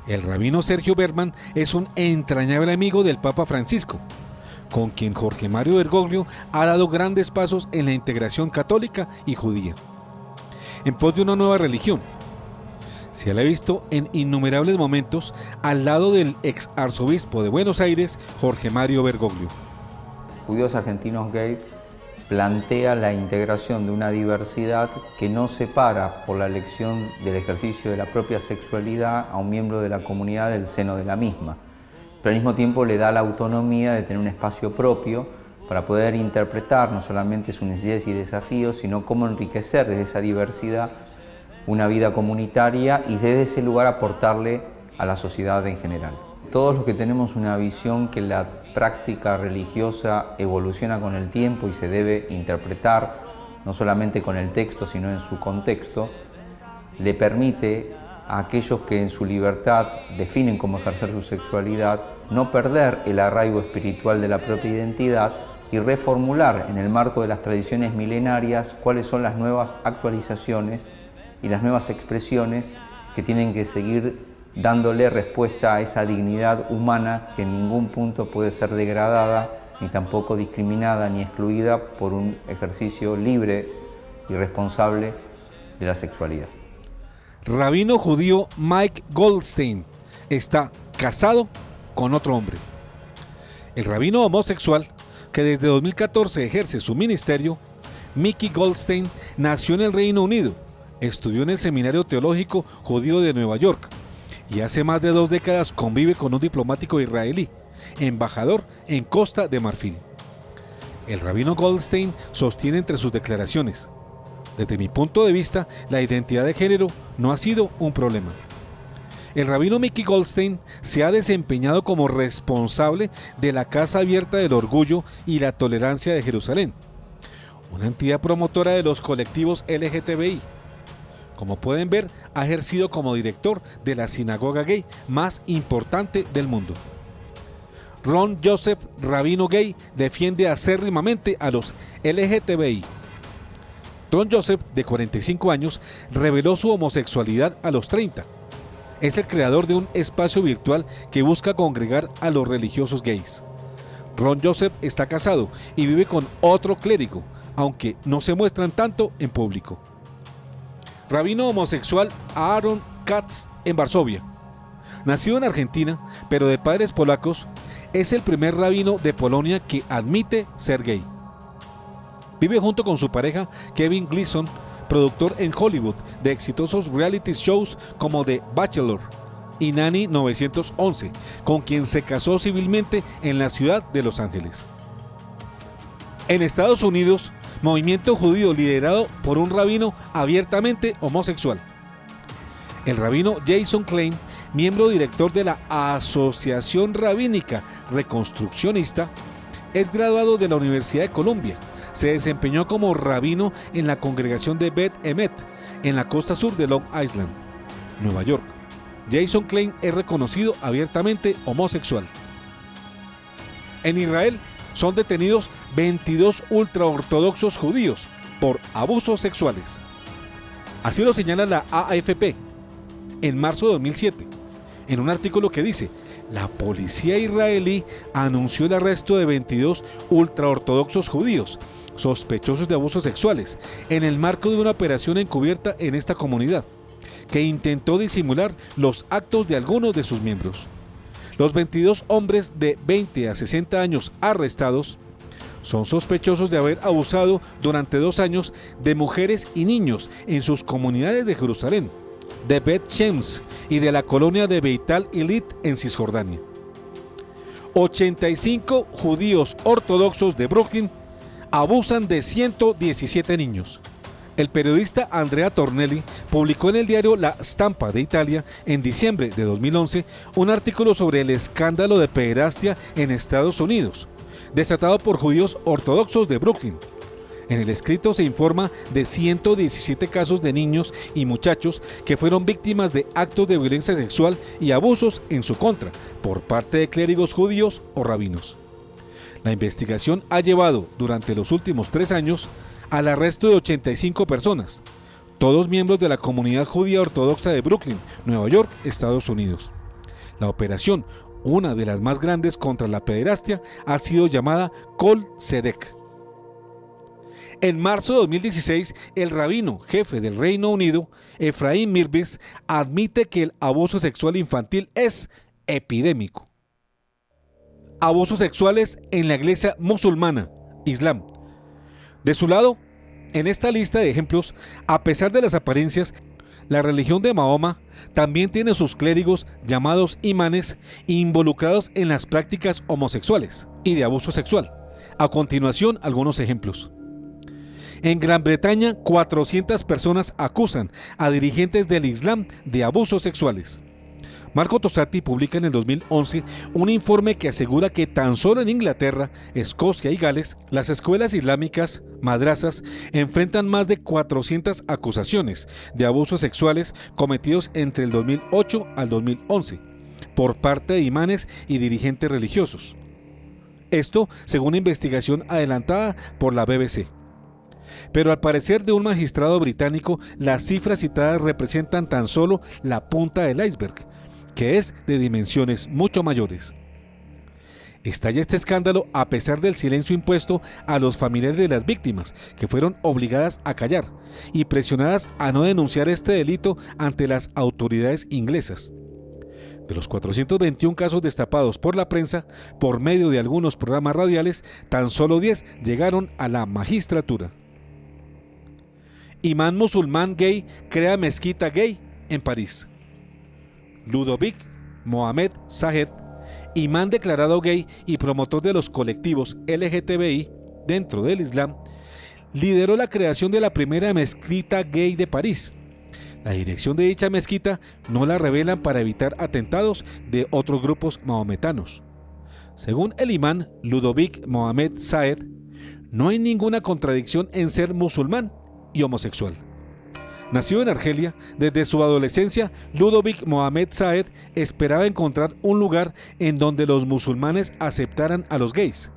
El rabino Sergio Bergman es un entrañable amigo del Papa Francisco, con quien Jorge Mario Bergoglio ha dado grandes pasos en la integración católica y judía, en pos de una nueva religión. Se la ha visto en innumerables momentos al lado del ex arzobispo de Buenos Aires, Jorge Mario Bergoglio. Judíos Argentinos Gays plantea la integración de una diversidad que no separa por la elección del ejercicio de la propia sexualidad a un miembro de la comunidad del seno de la misma, pero al mismo tiempo le da la autonomía de tener un espacio propio para poder interpretar no solamente sus necesidades y desafíos, sino cómo enriquecer desde esa diversidad una vida comunitaria y desde ese lugar aportarle a la sociedad en general. Todos los que tenemos una visión que la práctica religiosa evoluciona con el tiempo y se debe interpretar no solamente con el texto, sino en su contexto, le permite a aquellos que en su libertad definen cómo ejercer su sexualidad no perder el arraigo espiritual de la propia identidad y reformular en el marco de las tradiciones milenarias cuáles son las nuevas actualizaciones y las nuevas expresiones que tienen que seguir dándole respuesta a esa dignidad humana que en ningún punto puede ser degradada, ni tampoco discriminada ni excluida por un ejercicio libre y responsable de la sexualidad. Rabino judío Mike Goldstein está casado con otro hombre. El rabino homosexual, que desde 2014 ejerce su ministerio, Mickey Goldstein, nació en el Reino Unido, estudió en el Seminario Teológico Judío de Nueva York y hace más de 2 décadas convive con un diplomático israelí, embajador en Costa de Marfil. El rabino Goldstein sostiene entre sus declaraciones: desde mi punto de vista, la identidad de género no ha sido un problema. El rabino Mickey Goldstein se ha desempeñado como responsable de la Casa Abierta del Orgullo y la Tolerancia de Jerusalén, una entidad promotora de los colectivos LGTBI. Como pueden ver, ha ejercido como director de la sinagoga gay más importante del mundo. Ron Joseph, rabino gay, defiende acérrimamente a los LGTBI. Ron Joseph, de 45 años, reveló su homosexualidad a los 30. Es el creador de un espacio virtual que busca congregar a los religiosos gays. Ron Joseph está casado y vive con otro clérigo, aunque no se muestran tanto en público. Rabino homosexual Aaron Katz en Varsovia. Nacido en Argentina, pero de padres polacos, es el primer rabino de Polonia que admite ser gay. Vive junto con su pareja Kevin Gleason, productor en Hollywood de exitosos reality shows como The Bachelor y Nanny 911, con quien se casó civilmente en la ciudad de Los Ángeles. En Estados Unidos, movimiento judío liderado por un rabino abiertamente homosexual. El rabino Jason Klein, miembro director de la Asociación Rabínica Reconstruccionista, es graduado de la Universidad de Columbia. Se desempeñó como rabino en la congregación de Beth Emet, en la costa sur de Long Island, Nueva York. Jason Klein es reconocido abiertamente homosexual. En Israel son detenidos 22 ultraortodoxos judíos por abusos sexuales. Así lo señala la AFP en marzo de 2007, en un artículo que dice: la policía israelí anunció el arresto de 22 ultraortodoxos judíos sospechosos de abusos sexuales en el marco de una operación encubierta en esta comunidad, que intentó disimular los actos de algunos de sus miembros. Los 22 hombres de 20 a 60 años arrestados son sospechosos de haber abusado durante 2 años de mujeres y niños en sus comunidades de Jerusalén, de Bet Shemesh y de la colonia de Beit Ilit en Cisjordania. 85 judíos ortodoxos de Brooklyn abusan de 117 niños. El periodista Andrea Tornelli publicó en el diario La Stampa de Italia en diciembre de 2011 un artículo sobre el escándalo de pederastia en Estados Unidos, desatado por judíos ortodoxos de Brooklyn. En el escrito se informa de 117 casos de niños y muchachos que fueron víctimas de actos de violencia sexual y abusos en su contra por parte de clérigos judíos o rabinos. La investigación ha llevado durante los últimos 3 años al arresto de 85 personas, todos miembros de la comunidad judía ortodoxa de Brooklyn, Nueva York, Estados Unidos. La operación, una de las más grandes contra la pederastia, ha sido llamada Kol Tzedek. En marzo de 2016, el rabino jefe del Reino Unido, Efraín Mirvis, admite que el abuso sexual infantil es epidémico. Abusos sexuales en la iglesia musulmana, Islam. De su lado, en esta lista de ejemplos, a pesar de las apariencias, la religión de Mahoma también tiene sus clérigos llamados imanes involucrados en las prácticas homosexuales y de abuso sexual. A continuación, algunos ejemplos. En Gran Bretaña, 400 personas acusan a dirigentes del Islam de abusos sexuales. Marco Tosatti publica en el 2011 un informe que asegura que tan solo en Inglaterra, Escocia y Gales, las escuelas islámicas, madrasas, enfrentan más de 400 acusaciones de abusos sexuales cometidos entre el 2008 al 2011 por parte de imanes y dirigentes religiosos. Esto según investigación adelantada por la BBC. Pero al parecer de un magistrado británico, las cifras citadas representan tan solo la punta del iceberg, que es de dimensiones mucho mayores. Estalla este escándalo a pesar del silencio impuesto a los familiares de las víctimas, que fueron obligadas a callar y presionadas a no denunciar este delito ante las autoridades inglesas. De los 421 casos destapados por la prensa, por medio de algunos programas radiales, tan solo 10 llegaron a la magistratura. Imán musulmán gay crea mezquita gay en París. Ludovic Mohamed Sahed, imán declarado gay y promotor de los colectivos LGTBI dentro del Islam, lideró la creación de la primera mezquita gay de París. La dirección de dicha mezquita no la revelan para evitar atentados de otros grupos mahometanos. Según el imán Ludovic Mohamed Sahed, no hay ninguna contradicción en ser musulmán y homosexual. Nacido en Argelia, desde su adolescencia, Ludovic Mohamed Sahed esperaba encontrar un lugar en donde los musulmanes aceptaran a los gays.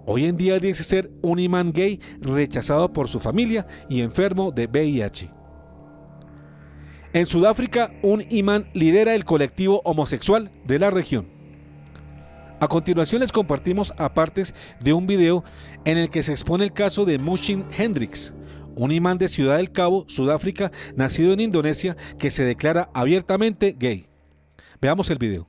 Hoy en día dice ser un imán gay rechazado por su familia y enfermo de VIH. En Sudáfrica, un imán lidera el colectivo homosexual de la región. A continuación les compartimos apartes de un video en el que se expone el caso de Mushin Hendricks, un imán de Ciudad del Cabo, Sudáfrica, nacido en Indonesia, que se declara abiertamente gay. Veamos el video.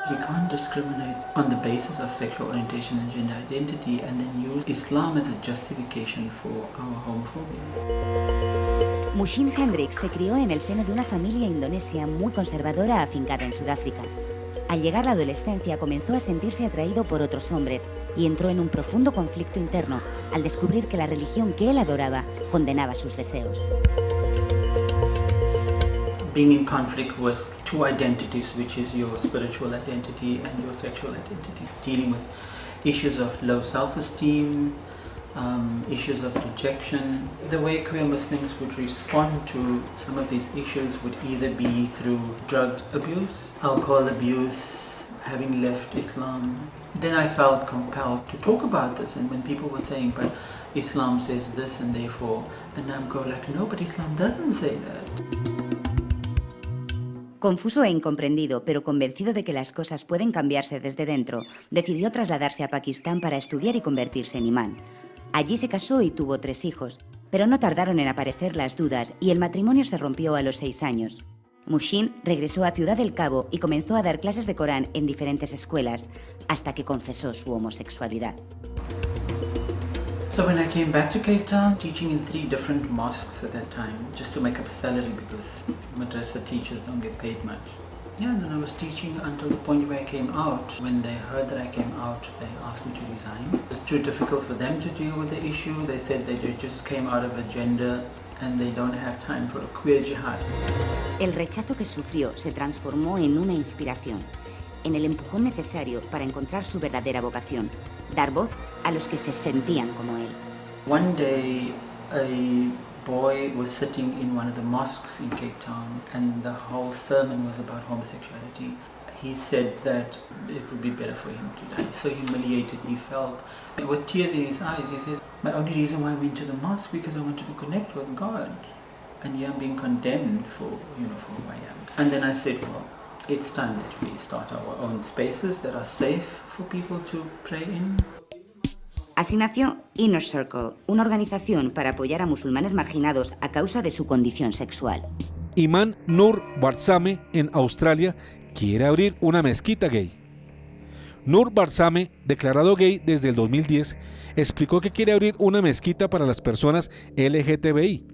We can't discriminate on the basis of sexual orientation and gender identity and then use Islam as a justification for our homophobia. Mushin Hendricks se crió en el seno de una familia indonesia muy conservadora afincada en Sudáfrica. Al llegar la adolescencia comenzó a sentirse atraído por otros hombres y entró en un profundo conflicto interno al descubrir que la religión que él adoraba condenaba sus deseos. Being in conflict with two identities, which is your spiritual identity and your sexual identity. Dealing with issues of low self-esteem, issues of rejection. The way queer Muslims would respond to some of these issues would either be through drug abuse, alcohol abuse, having left Islam. Then I felt compelled to talk about this, and when people were saying, but Islam says this and therefore, and I'm going like, no, but Islam doesn't say that. Confuso e incomprendido, pero convencido de que las cosas pueden cambiarse desde dentro, decidió trasladarse a Pakistán para estudiar y convertirse en imán. Allí se casó y tuvo 3 hijos, pero no tardaron en aparecer las dudas y el matrimonio se rompió a los 6 años. Mushin regresó a Ciudad del Cabo y comenzó a dar clases de Corán en diferentes escuelas, hasta que confesó su homosexualidad. So when I came back to Cape Town, teaching in 3 different mosques at that time, just to make up a salary because madrasa teachers don't get paid much. Yeah, and then I was teaching until the point where I came out. When they heard that I came out, they asked me to resign. It was too difficult for them to deal with the issue. They said they just came out of a gender and they don't have time for a queer jihad. El rechazo que sufrió se transformó en una inspiración, en el empujón necesario para encontrar su verdadera vocación, dar voz a los que se sentían como él. One day, a boy was sitting in one of the mosques in Cape Town and the whole sermon was about homosexuality. He said that it would be better for him to die. So humiliated he felt. And with tears in his eyes, he said, my only reason why I went to the mosque because I wanted to connect with God. And here I'm being condemned for who I am. And then I said, well, it's time that we start our own spaces that are safe for people to pray in. Así nació Inner Circle, una organización para apoyar a musulmanes marginados a causa de su condición sexual. Imán Nur Barsame, en Australia, quiere abrir una mezquita gay. Nur Barsame, declarado gay desde el 2010, explicó que quiere abrir una mezquita para las personas LGTBI.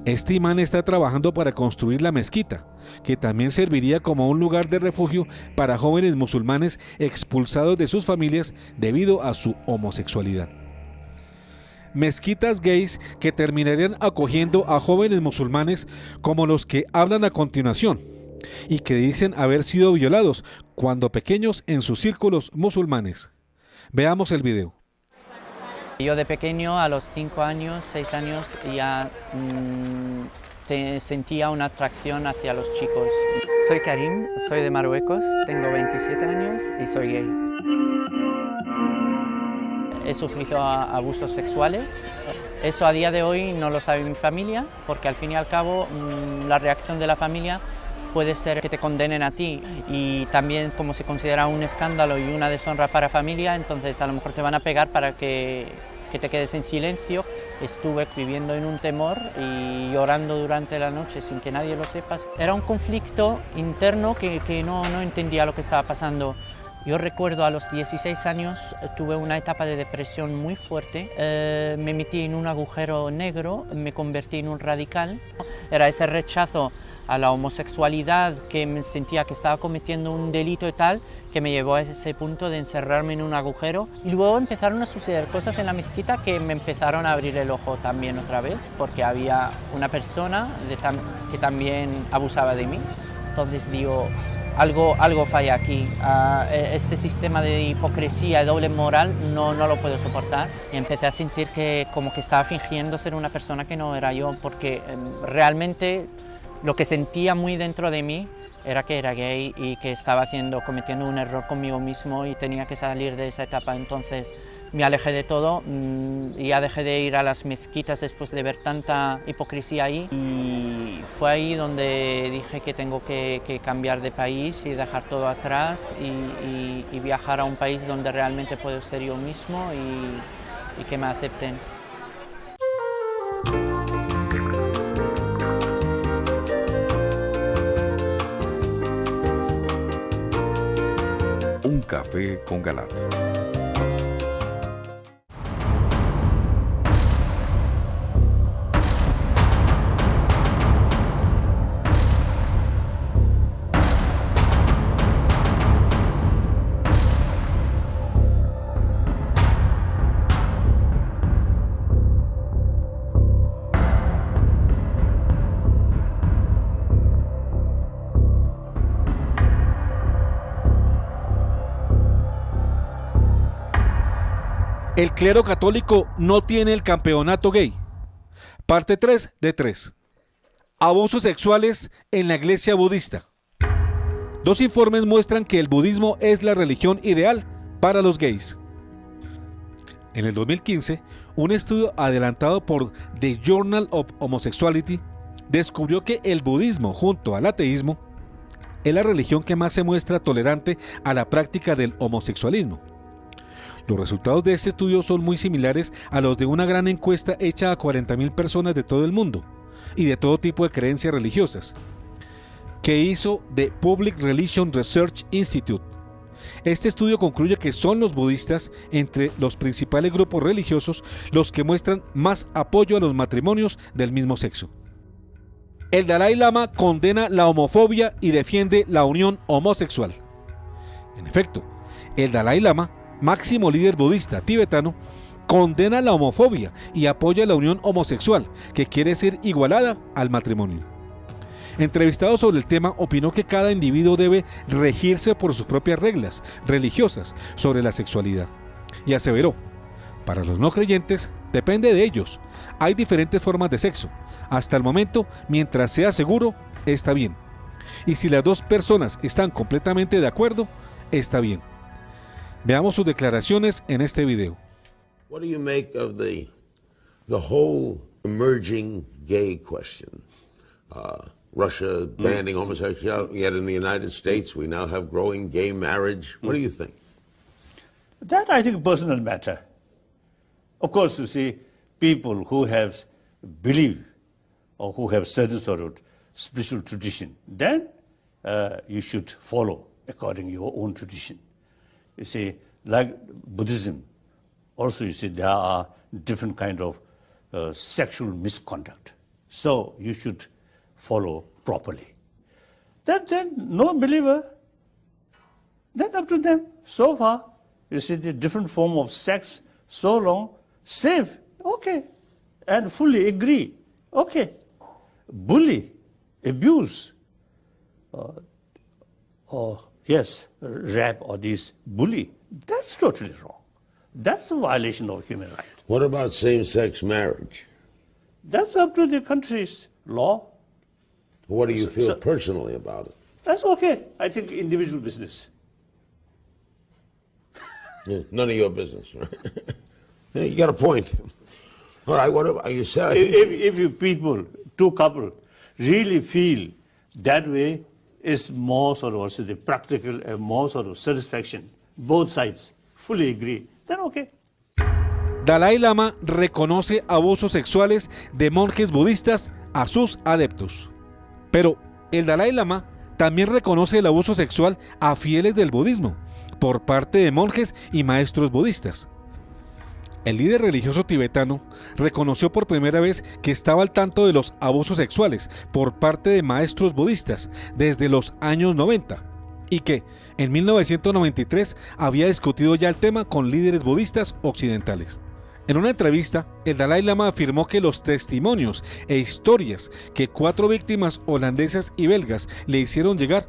Este imán está trabajando para construir la mezquita, que también serviría como un lugar de refugio para jóvenes musulmanes expulsados de sus familias debido a su homosexualidad. Mezquitas gays que terminarían acogiendo a jóvenes musulmanes como los que hablan a continuación y que dicen haber sido violados cuando pequeños en sus círculos musulmanes. Veamos el video. Yo de pequeño, a los 5 años, 6 años, ya sentía una atracción hacia los chicos. Soy Karim, soy de Marruecos, tengo 27 años y soy gay. He sufrido abusos sexuales. Eso a día de hoy no lo sabe mi familia, porque al fin y al cabo la reacción de la familia puede ser que te condenen a ti, y también como se considera un escándalo y una deshonra para familia, entonces a lo mejor te van a pegar para que te quedes en silencio. Estuve viviendo en un temor y llorando durante la noche sin que nadie lo sepa. Era un conflicto interno que no entendía lo que estaba pasando. Yo recuerdo a los 16 años tuve una etapa de depresión muy fuerte, me metí en un agujero negro, me convertí en un radical. Era ese rechazo a la homosexualidad, que me sentía que estaba cometiendo un delito y tal, que me llevó a ese punto de encerrarme en un agujero. Y luego empezaron a suceder cosas en la mezquita que me empezaron a abrir el ojo también otra vez, porque había una persona que también abusaba de mí. Entonces digo, algo falla aquí. Este sistema de hipocresía y doble moral no lo puedo soportar. Y empecé a sentir que como que estaba fingiendo ser una persona que no era yo, porque realmente lo que sentía muy dentro de mí era que era gay y que estaba cometiendo un error conmigo mismo y tenía que salir de esa etapa. Entonces me alejé de todo y ya dejé de ir a las mezquitas después de ver tanta hipocresía ahí. Y fue ahí donde dije que tengo que cambiar de país y dejar todo atrás y viajar a un país donde realmente puedo ser yo mismo y que me acepten. Un café con Galat. El clero católico no tiene el campeonato gay. Parte 3 de 3. Abusos sexuales en la iglesia budista. 2 informes muestran que el budismo es la religión ideal para los gays. En el 2015, un estudio adelantado por The Journal of Homosexuality descubrió que el budismo, junto al ateísmo, es la religión que más se muestra tolerante a la práctica del homosexualismo. Los resultados de este estudio son muy similares a los de una gran encuesta hecha a 40.000 personas de todo el mundo y de todo tipo de creencias religiosas, que hizo The Public Relations Research Institute. Este estudio concluye que son los budistas, entre los principales grupos religiosos, los que muestran más apoyo a los matrimonios del mismo sexo. El Dalai Lama condena la homofobia y defiende la unión homosexual. En efecto, el Dalai Lama, máximo líder budista tibetano, condena la homofobia y apoya la unión homosexual, que quiere ser igualada al matrimonio. Entrevistado sobre el tema, opinó que cada individuo debe regirse por sus propias reglas religiosas sobre la sexualidad, y aseveró: para los no creyentes, depende de ellos. Hay diferentes formas de sexo. Hasta el momento, mientras sea seguro, está bien. Y si las dos personas están completamente de acuerdo, está bien. Veamos sus declaraciones en este video. What do you make of the whole emerging gay question? Russia banning homosexuality, yet in the United States we now have growing gay marriage. What do you think? That, I think, personal matter. Of course, you see, people who have belief or who have certain sort of spiritual tradition, then you should follow according to your own tradition. You see, like Buddhism, also you see there are different kind of sexual misconduct. So you should follow properly. Then no believer, then up to them. So far, you see the different form of sex, so long, safe, okay, and fully agree, okay. Bully, abuse, or yes, rape or this bully, that's totally wrong. That's a violation of human rights. What about same-sex marriage? That's up to the country's law. What do you feel So- personally about it? That's okay. I think individual business. Yeah, none of your business, right? Yeah, you got a point. All right, what about you said? If you people, two couple, really feel that way, is more sort of also the practical and more sort of satisfaction. Both sides fully agree. Then okay. Dalai Lama reconoce abusos sexuales de monjes budistas a sus adeptos. Pero el Dalai Lama también reconoce el abuso sexual a fieles del budismo por parte de monjes y maestros budistas. El líder religioso tibetano reconoció por primera vez que estaba al tanto de los abusos sexuales por parte de maestros budistas desde los años 90 y que en 1993 había discutido ya el tema con líderes budistas occidentales. En una entrevista, el Dalai Lama afirmó que los testimonios e historias que 4 víctimas holandesas y belgas le hicieron llegar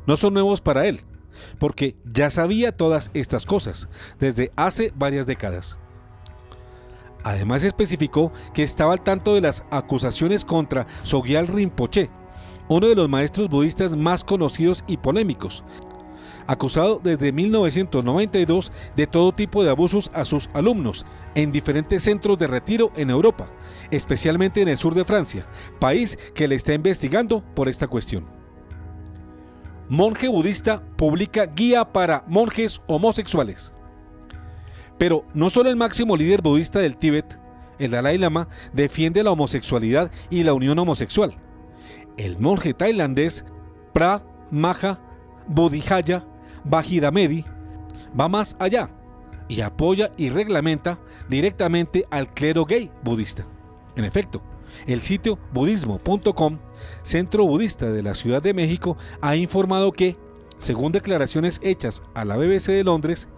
no son nuevos para él, porque ya sabía todas estas cosas desde hace varias décadas. Además especificó que estaba al tanto de las acusaciones contra Sogyal Rinpoche, uno de los maestros budistas más conocidos y polémicos, acusado desde 1992 de todo tipo de abusos a sus alumnos en diferentes centros de retiro en Europa, especialmente en el sur de Francia, país que le está investigando por esta cuestión. Monje budista publica guía para monjes homosexuales. Pero no solo el máximo líder budista del Tíbet, el Dalai Lama, defiende la homosexualidad y la unión homosexual. El monje tailandés Pra Maha Bodhidharma Vajidamedi va más allá y apoya y reglamenta directamente al clero gay budista. En efecto, el sitio budismo.com, centro budista de la Ciudad de México, ha informado que, según declaraciones hechas a la BBC de Londres,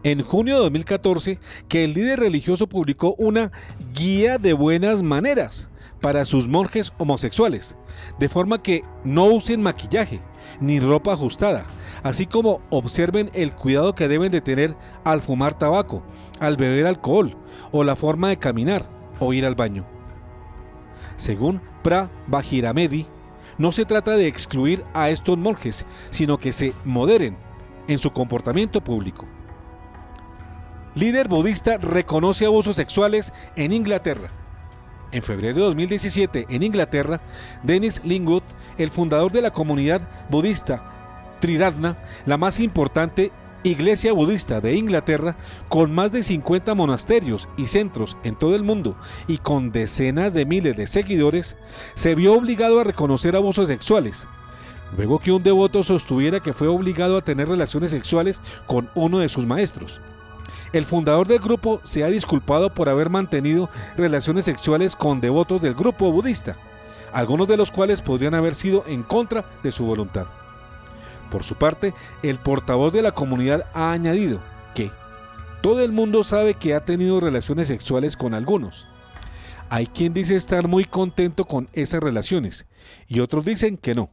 en junio de 2014, que el líder religioso publicó una guía de buenas maneras para sus monjes homosexuales, de forma que no usen maquillaje ni ropa ajustada, así como observen el cuidado que deben de tener al fumar tabaco, al beber alcohol o la forma de caminar o ir al baño. Según Pra Vajidamedi, no se trata de excluir a estos monjes, sino que se moderen en su comportamiento público. Líder budista reconoce abusos sexuales en Inglaterra. En febrero de 2017, en Inglaterra, Dennis Lingwood, el fundador de la comunidad budista Triratna, la más importante iglesia budista de Inglaterra, con más de 50 monasterios y centros en todo el mundo y con decenas de miles de seguidores, se vio obligado a reconocer abusos sexuales, luego que un devoto sostuviera que fue obligado a tener relaciones sexuales con uno de sus maestros. El fundador del grupo se ha disculpado por haber mantenido relaciones sexuales con devotos del grupo budista, algunos de los cuales podrían haber sido en contra de su voluntad. Por su parte, el portavoz de la comunidad ha añadido que todo el mundo sabe que ha tenido relaciones sexuales con algunos. Hay quien dice estar muy contento con esas relaciones y otros dicen que no,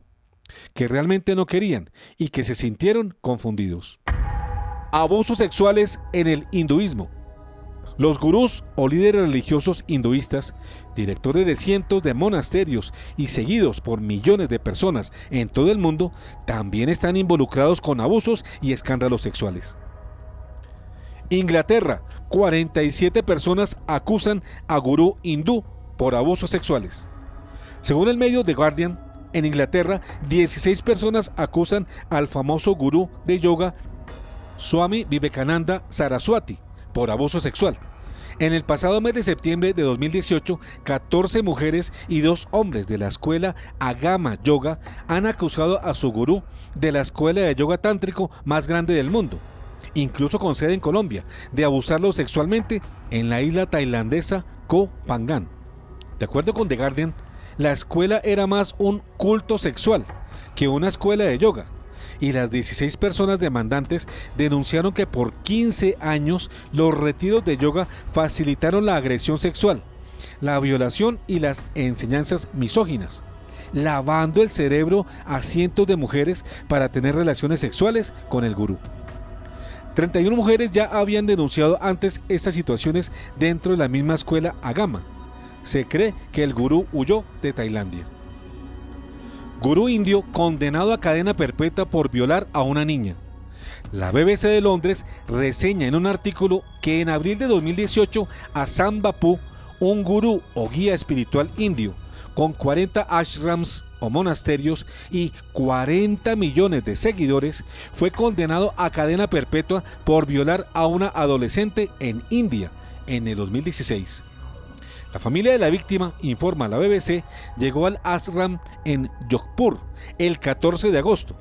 que realmente no querían y que se sintieron confundidos. Abusos sexuales en el hinduismo. Los gurús o líderes religiosos hinduistas, directores de cientos de monasterios y seguidos por millones de personas en todo el mundo, también están involucrados con abusos y escándalos sexuales. Inglaterra, 47 personas acusan a gurú hindú por abusos sexuales. Según el medio The Guardian, en Inglaterra, 16 personas acusan al famoso gurú de yoga Swami Vivekananda Saraswati por abuso sexual. En el pasado mes de septiembre de 2018, 14 mujeres y 2 hombres de la escuela Agama Yoga han acusado a su gurú de la escuela de yoga tántrico más grande del mundo, incluso con sede en Colombia, de abusarlo sexualmente en la isla tailandesa Koh Phangan. De acuerdo con The Guardian, la escuela era más un culto sexual que una escuela de yoga, y las 16 personas demandantes denunciaron que por 15 años los retiros de yoga facilitaron la agresión sexual, la violación y las enseñanzas misóginas, lavando el cerebro a cientos de mujeres para tener relaciones sexuales con el gurú. 31 mujeres ya habían denunciado antes estas situaciones dentro de la misma escuela Agama. Se cree que el gurú huyó de Tailandia. Gurú indio condenado a cadena perpetua por violar a una niña. La BBC de Londres reseña en un artículo que en abril de 2018 Asam Bapu, un gurú o guía espiritual indio con 40 ashrams o monasterios y 40 millones de seguidores, fue condenado a cadena perpetua por violar a una adolescente en India en el 2016. La familia de la víctima, informa la BBC, llegó al ashram en Jodhpur el 14 de agosto.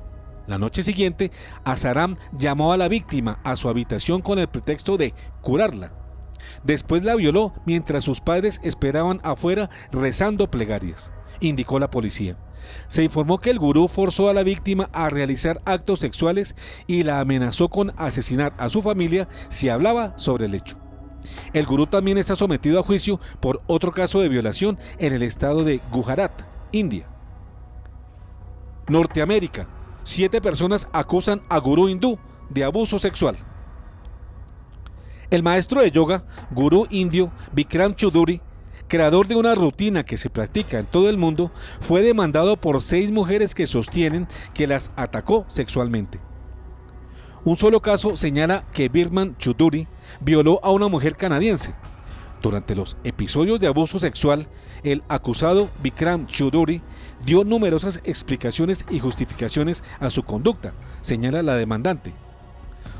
La noche siguiente, Asaram llamó a la víctima a su habitación con el pretexto de curarla. Después la violó mientras sus padres esperaban afuera rezando plegarias, indicó la policía. Se informó que el gurú forzó a la víctima a realizar actos sexuales y la amenazó con asesinar a su familia si hablaba sobre el hecho. El gurú también está sometido a juicio por otro caso de violación en el estado de Gujarat, India. Norteamérica. 7 personas acusan a gurú hindú de abuso sexual. El maestro de yoga, gurú indio Bikram Choudhury, creador de una rutina que se practica en todo el mundo, fue demandado por 6 mujeres que sostienen que las atacó sexualmente. Un solo caso señala que Bikram Choudhury violó a una mujer canadiense. Durante los episodios de abuso sexual, el acusado Bikram Choudhury dio numerosas explicaciones y justificaciones a su conducta, señala la demandante.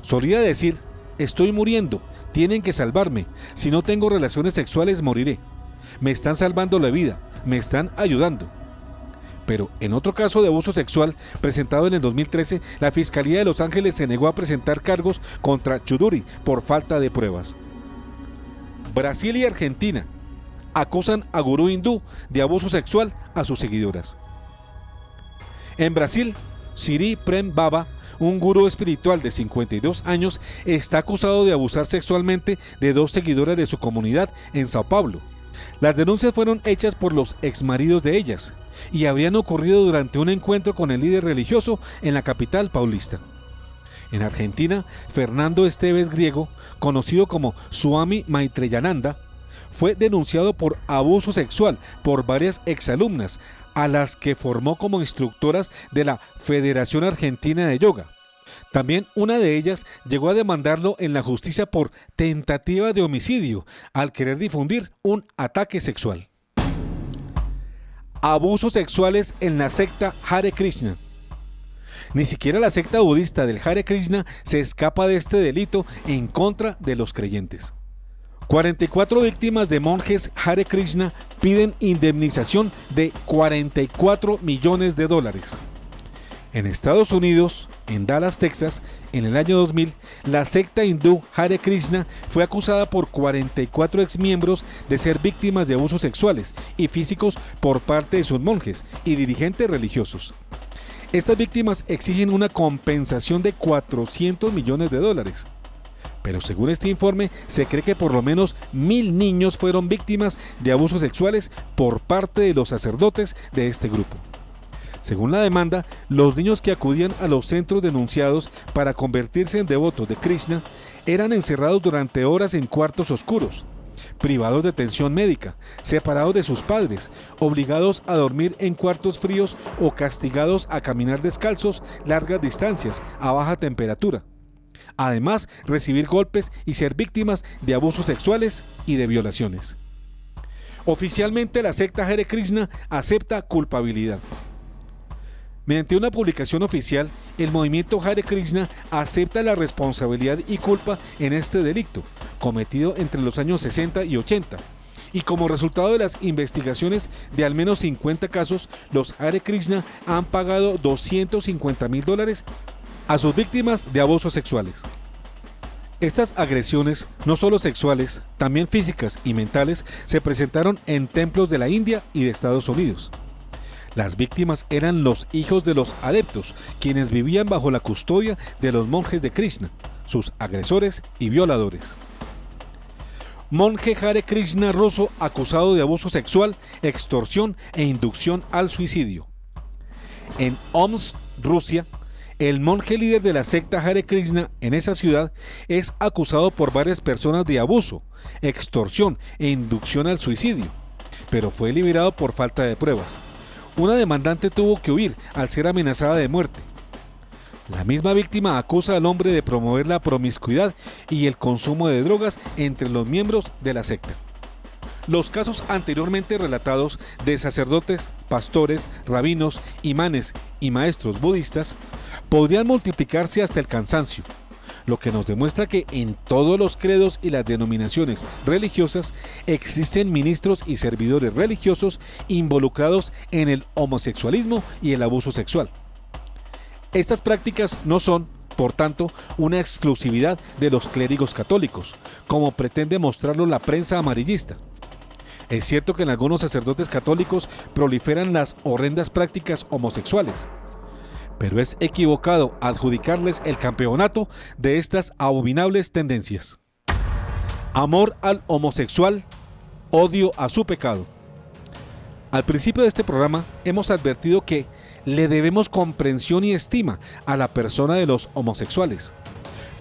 Solía decir: estoy muriendo, tienen que salvarme, si no tengo relaciones sexuales moriré. Me están salvando la vida, me están ayudando. Pero en otro caso de abuso sexual presentado en el 2013, la Fiscalía de Los Ángeles se negó a presentar cargos contra Choudhury por falta de pruebas. Brasil y Argentina acusan a gurú hindú de abuso sexual a sus seguidoras. En Brasil, Siri Prem Baba, un gurú espiritual de 52 años, está acusado de abusar sexualmente de 2 seguidoras de su comunidad en Sao Paulo. Las denuncias fueron hechas por los exmaridos de ellas y habrían ocurrido durante un encuentro con el líder religioso en la capital paulista. En Argentina, Fernando Esteves Griego, conocido como Swami Maitreyananda, fue denunciado por abuso sexual por varias exalumnas a las que formó como instructoras de la Federación Argentina de Yoga. También una de ellas llegó a demandarlo en la justicia por tentativa de homicidio al querer difundir un ataque sexual. Abusos sexuales en la secta Hare Krishna. Ni siquiera la secta budista del Hare Krishna se escapa de este delito en contra de los creyentes. 44 víctimas de monjes Hare Krishna piden indemnización de $44 millones. En Estados Unidos, en Dallas, Texas, en el año 2000, la secta hindú Hare Krishna fue acusada por 44 exmiembros de ser víctimas de abusos sexuales y físicos por parte de sus monjes y dirigentes religiosos. Estas víctimas exigen una compensación de $400 millones. Pero según este informe, se cree que por lo menos 1,000 niños fueron víctimas de abusos sexuales por parte de los sacerdotes de este grupo. Según la demanda, los niños que acudían a los centros denunciados para convertirse en devotos de Krishna eran encerrados durante horas en cuartos oscuros, privados de atención médica, separados de sus padres, obligados a dormir en cuartos fríos o castigados a caminar descalzos largas distancias a baja temperatura. Además, recibir golpes y ser víctimas de abusos sexuales y de violaciones. Oficialmente, la secta Hare Krishna acepta culpabilidad. Mediante una publicación oficial, el movimiento Hare Krishna acepta la responsabilidad y culpa en este delito, cometido entre los años 60 y 80. Y como resultado de las investigaciones de al menos 50 casos, los Hare Krishna han pagado $250,000 a sus víctimas de abusos sexuales. Estas agresiones, no solo sexuales, también físicas y mentales, se presentaron en templos de la India y de Estados Unidos. Las víctimas eran los hijos de los adeptos, quienes vivían bajo la custodia de los monjes de Krishna, sus agresores y violadores. Monje Hare Krishna ruso acusado de abuso sexual, extorsión e inducción al suicidio. En Omsk, Rusia, el monje líder de la secta Hare Krishna en esa ciudad es acusado por varias personas de abuso, extorsión e inducción al suicidio, pero fue liberado por falta de pruebas. una demandante tuvo que huir al ser amenazada de muerte. La misma víctima acusa al hombre de promover la promiscuidad y el consumo de drogas entre los miembros de la secta. Los casos anteriormente relatados de sacerdotes, pastores, rabinos, imanes y maestros budistas podrían multiplicarse hasta el cansancio, lo que nos demuestra que en todos los credos y las denominaciones religiosas existen ministros y servidores religiosos involucrados en el homosexualismo y el abuso sexual. Estas prácticas no son, por tanto, una exclusividad de los clérigos católicos, como pretende mostrarlo la prensa amarillista. Es cierto que en algunos sacerdotes católicos proliferan las horrendas prácticas homosexuales, pero es equivocado adjudicarles el campeonato de estas abominables tendencias. Amor al homosexual, odio a su pecado. Al principio de este programa hemos advertido que le debemos comprensión y estima a la persona de los homosexuales,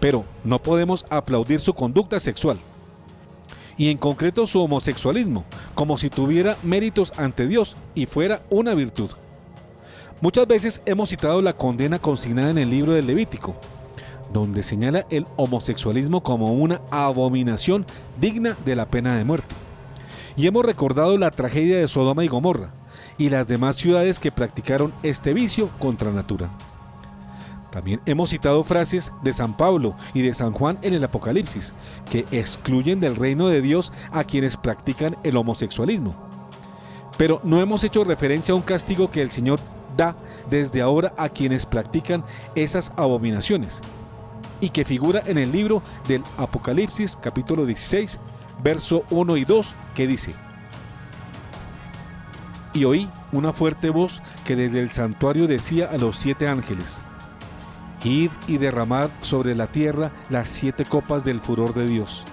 pero no podemos aplaudir su conducta sexual, y en concreto su homosexualismo, como si tuviera méritos ante Dios y fuera una virtud. Muchas veces hemos citado la condena consignada en el libro del Levítico, donde señala el homosexualismo como una abominación digna de la pena de muerte. Y hemos recordado la tragedia de Sodoma y Gomorra y las demás ciudades que practicaron este vicio contra natura. También hemos citado frases de San Pablo y de San Juan en el Apocalipsis, que excluyen del reino de Dios a quienes practican el homosexualismo. Pero no hemos hecho referencia a un castigo que el Señor da desde ahora a quienes practican esas abominaciones, y que figura en el libro del Apocalipsis capítulo 16, verso 1 y 2, que dice: Y oí una fuerte voz que desde el santuario decía a los 7 ángeles: Id y derramad sobre la tierra las 7 copas del furor de Dios.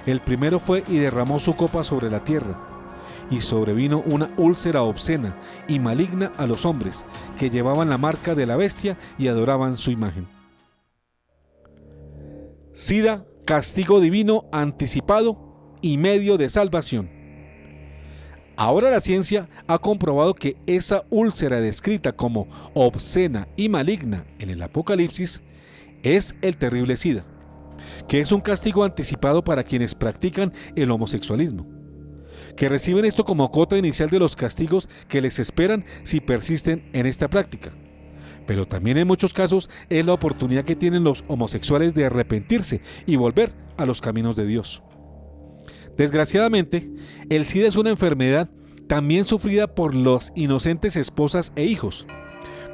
El primero fue y derramó su copa sobre la tierra, y sobrevino una úlcera obscena y maligna a los hombres que llevaban la marca de la bestia y adoraban su imagen. SIDA, castigo divino anticipado y medio de salvación. Ahora la ciencia ha comprobado que esa úlcera descrita como obscena y maligna en el Apocalipsis es el terrible SIDA, que es un castigo anticipado para quienes practican el homosexualismo, que reciben esto como cuota inicial de los castigos que les esperan si persisten en esta práctica. Pero también en muchos casos es la oportunidad que tienen los homosexuales de arrepentirse y volver a los caminos de Dios. Desgraciadamente, el SIDA es una enfermedad también sufrida por las inocentes esposas e hijos,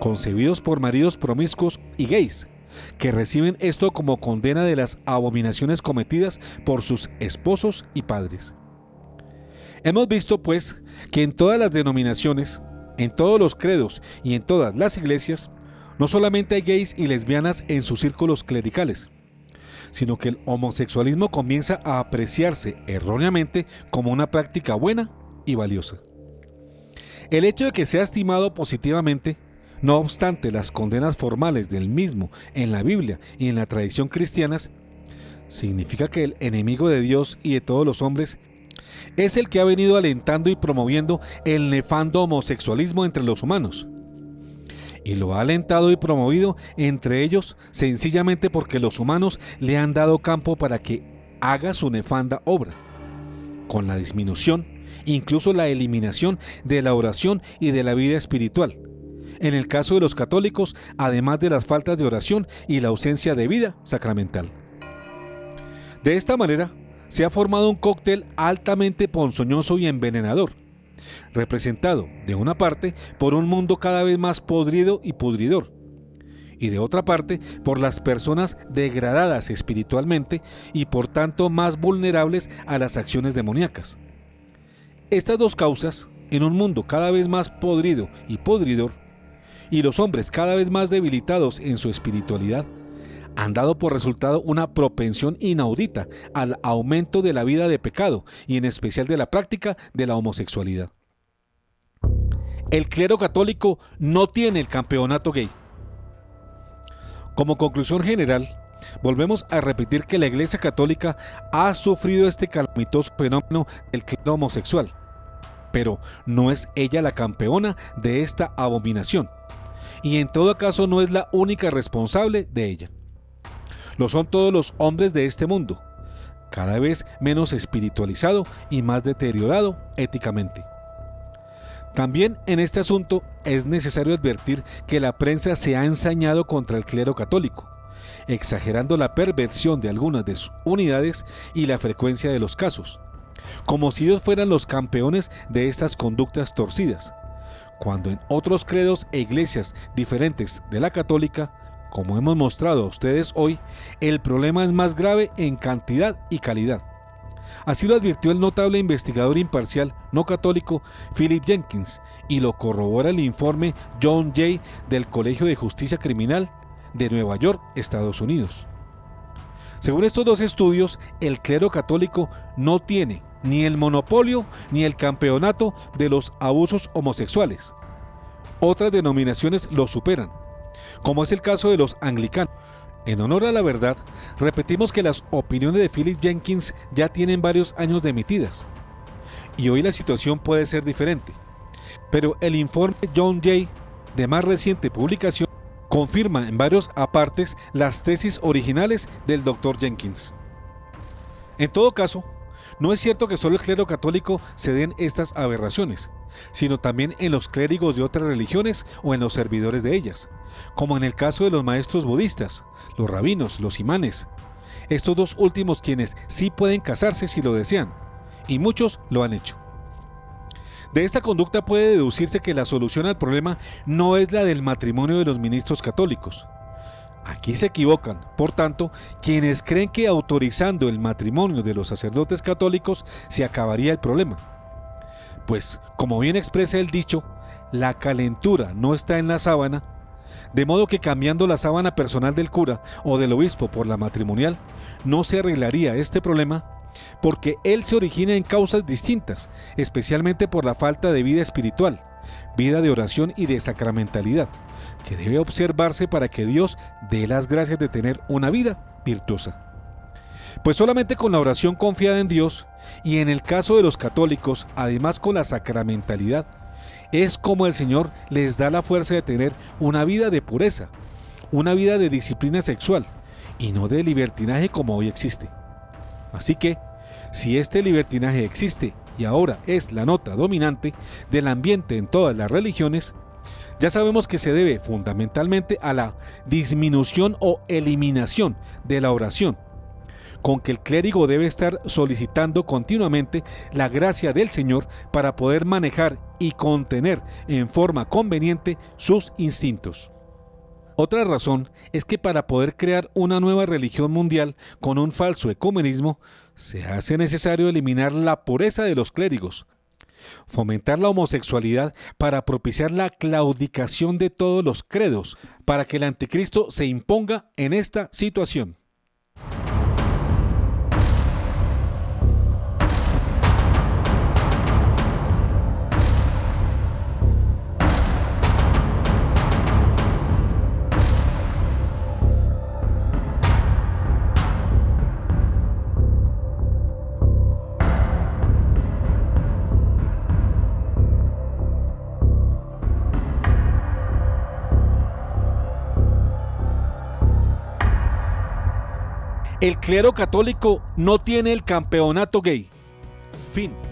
concebidos por maridos promiscuos y gays, que reciben esto como condena de las abominaciones cometidas por sus esposos y padres. Hemos visto, pues, que en todas las denominaciones, en todos los credos y en todas las iglesias, no solamente hay gays y lesbianas en sus círculos clericales, sino que el homosexualismo comienza a apreciarse erróneamente como una práctica buena y valiosa. El hecho de que sea estimado positivamente, no obstante las condenas formales del mismo en la Biblia y en la tradición cristianas, significa que el enemigo de Dios y de todos los hombres es el que ha venido alentando y promoviendo el nefando homosexualismo entre los humanos. Y lo ha alentado y promovido entre ellos sencillamente porque los humanos le han dado campo para que haga su nefanda obra, con la disminución, incluso la eliminación de la oración y de la vida espiritual. En el caso de los católicos, además de las faltas de oración y la ausencia de vida sacramental. De esta manera, se ha formado un cóctel altamente ponzoñoso y envenenador, representado, de una parte, por un mundo cada vez más podrido y pudridor, y de otra parte, por las personas degradadas espiritualmente y por tanto más vulnerables a las acciones demoníacas. Estas dos causas, en un mundo cada vez más podrido y podridor, y los hombres cada vez más debilitados en su espiritualidad, han dado por resultado una propensión inaudita al aumento de la vida de pecado y en especial de la práctica de la homosexualidad. El clero católico no tiene el campeonato gay. Como conclusión general, volvemos a repetir que la Iglesia Católica ha sufrido este calamitoso fenómeno del clero homosexual. pero no es ella la campeona de esta abominación, y en todo caso no es la única responsable de ella. Lo son todos los hombres de este mundo, cada vez menos espiritualizado y más deteriorado éticamente. También en este asunto es necesario advertir que la prensa se ha ensañado contra el clero católico, exagerando la perversión de algunas de sus unidades y la frecuencia de los casos, como si ellos fueran los campeones de estas conductas torcidas, cuando en otros credos e iglesias diferentes de la católica, como hemos mostrado a ustedes hoy, el problema es más grave en cantidad y calidad. Así lo advirtió el notable investigador imparcial no católico Philip Jenkins, y lo corrobora el informe John Jay del Colegio de Justicia Criminal de Nueva York, Estados Unidos. Según estos dos estudios, el clero católico no tiene ni el monopolio ni el campeonato de los abusos homosexuales. Otras denominaciones lo superan, como es el caso de los anglicanos. En honor a la verdad, repetimos que las opiniones de Philip Jenkins ya tienen varios años de emitidas, y hoy la situación puede ser diferente. Pero el informe John Jay, de más reciente publicación, confirma en varios apartes las tesis originales del Dr. Jenkins. En todo caso, no es cierto que solo el clero católico se den estas aberraciones, sino también en los clérigos de otras religiones o en los servidores de ellas, como en el caso de los maestros budistas, los rabinos, los imanes. Estos dos últimos quienes sí pueden casarse si lo desean, y muchos lo han hecho. De esta conducta puede deducirse que la solución al problema no es la del matrimonio de los ministros católicos. Aquí se equivocan, por tanto, quienes creen que autorizando el matrimonio de los sacerdotes católicos se acabaría el problema. Pues, como bien expresa el dicho, la calentura no está en la sábana, de modo que cambiando la sábana personal del cura o del obispo por la matrimonial, no se arreglaría este problema, porque él se origina en causas distintas, especialmente por la falta de vida espiritual, vida de oración y de sacramentalidad, que debe observarse para que Dios dé las gracias de tener una vida virtuosa. Pues solamente con la oración confiada en Dios, y en el caso de los católicos, además con la sacramentalidad, es como el Señor les da la fuerza de tener una vida de pureza, una vida de disciplina sexual, y no de libertinaje como hoy existe. Así que, si este libertinaje existe y ahora es la nota dominante del ambiente en todas las religiones, ya sabemos que se debe fundamentalmente a la disminución o eliminación de la oración, con que el clérigo debe estar solicitando continuamente la gracia del Señor para poder manejar y contener en forma conveniente sus instintos. Otra razón es que para poder crear una nueva religión mundial con un falso ecumenismo, se hace necesario eliminar la pureza de los clérigos, fomentar la homosexualidad para propiciar la claudicación de todos los credos, para que el anticristo se imponga en esta situación. El clero católico no tiene el campeonato gay. Fin.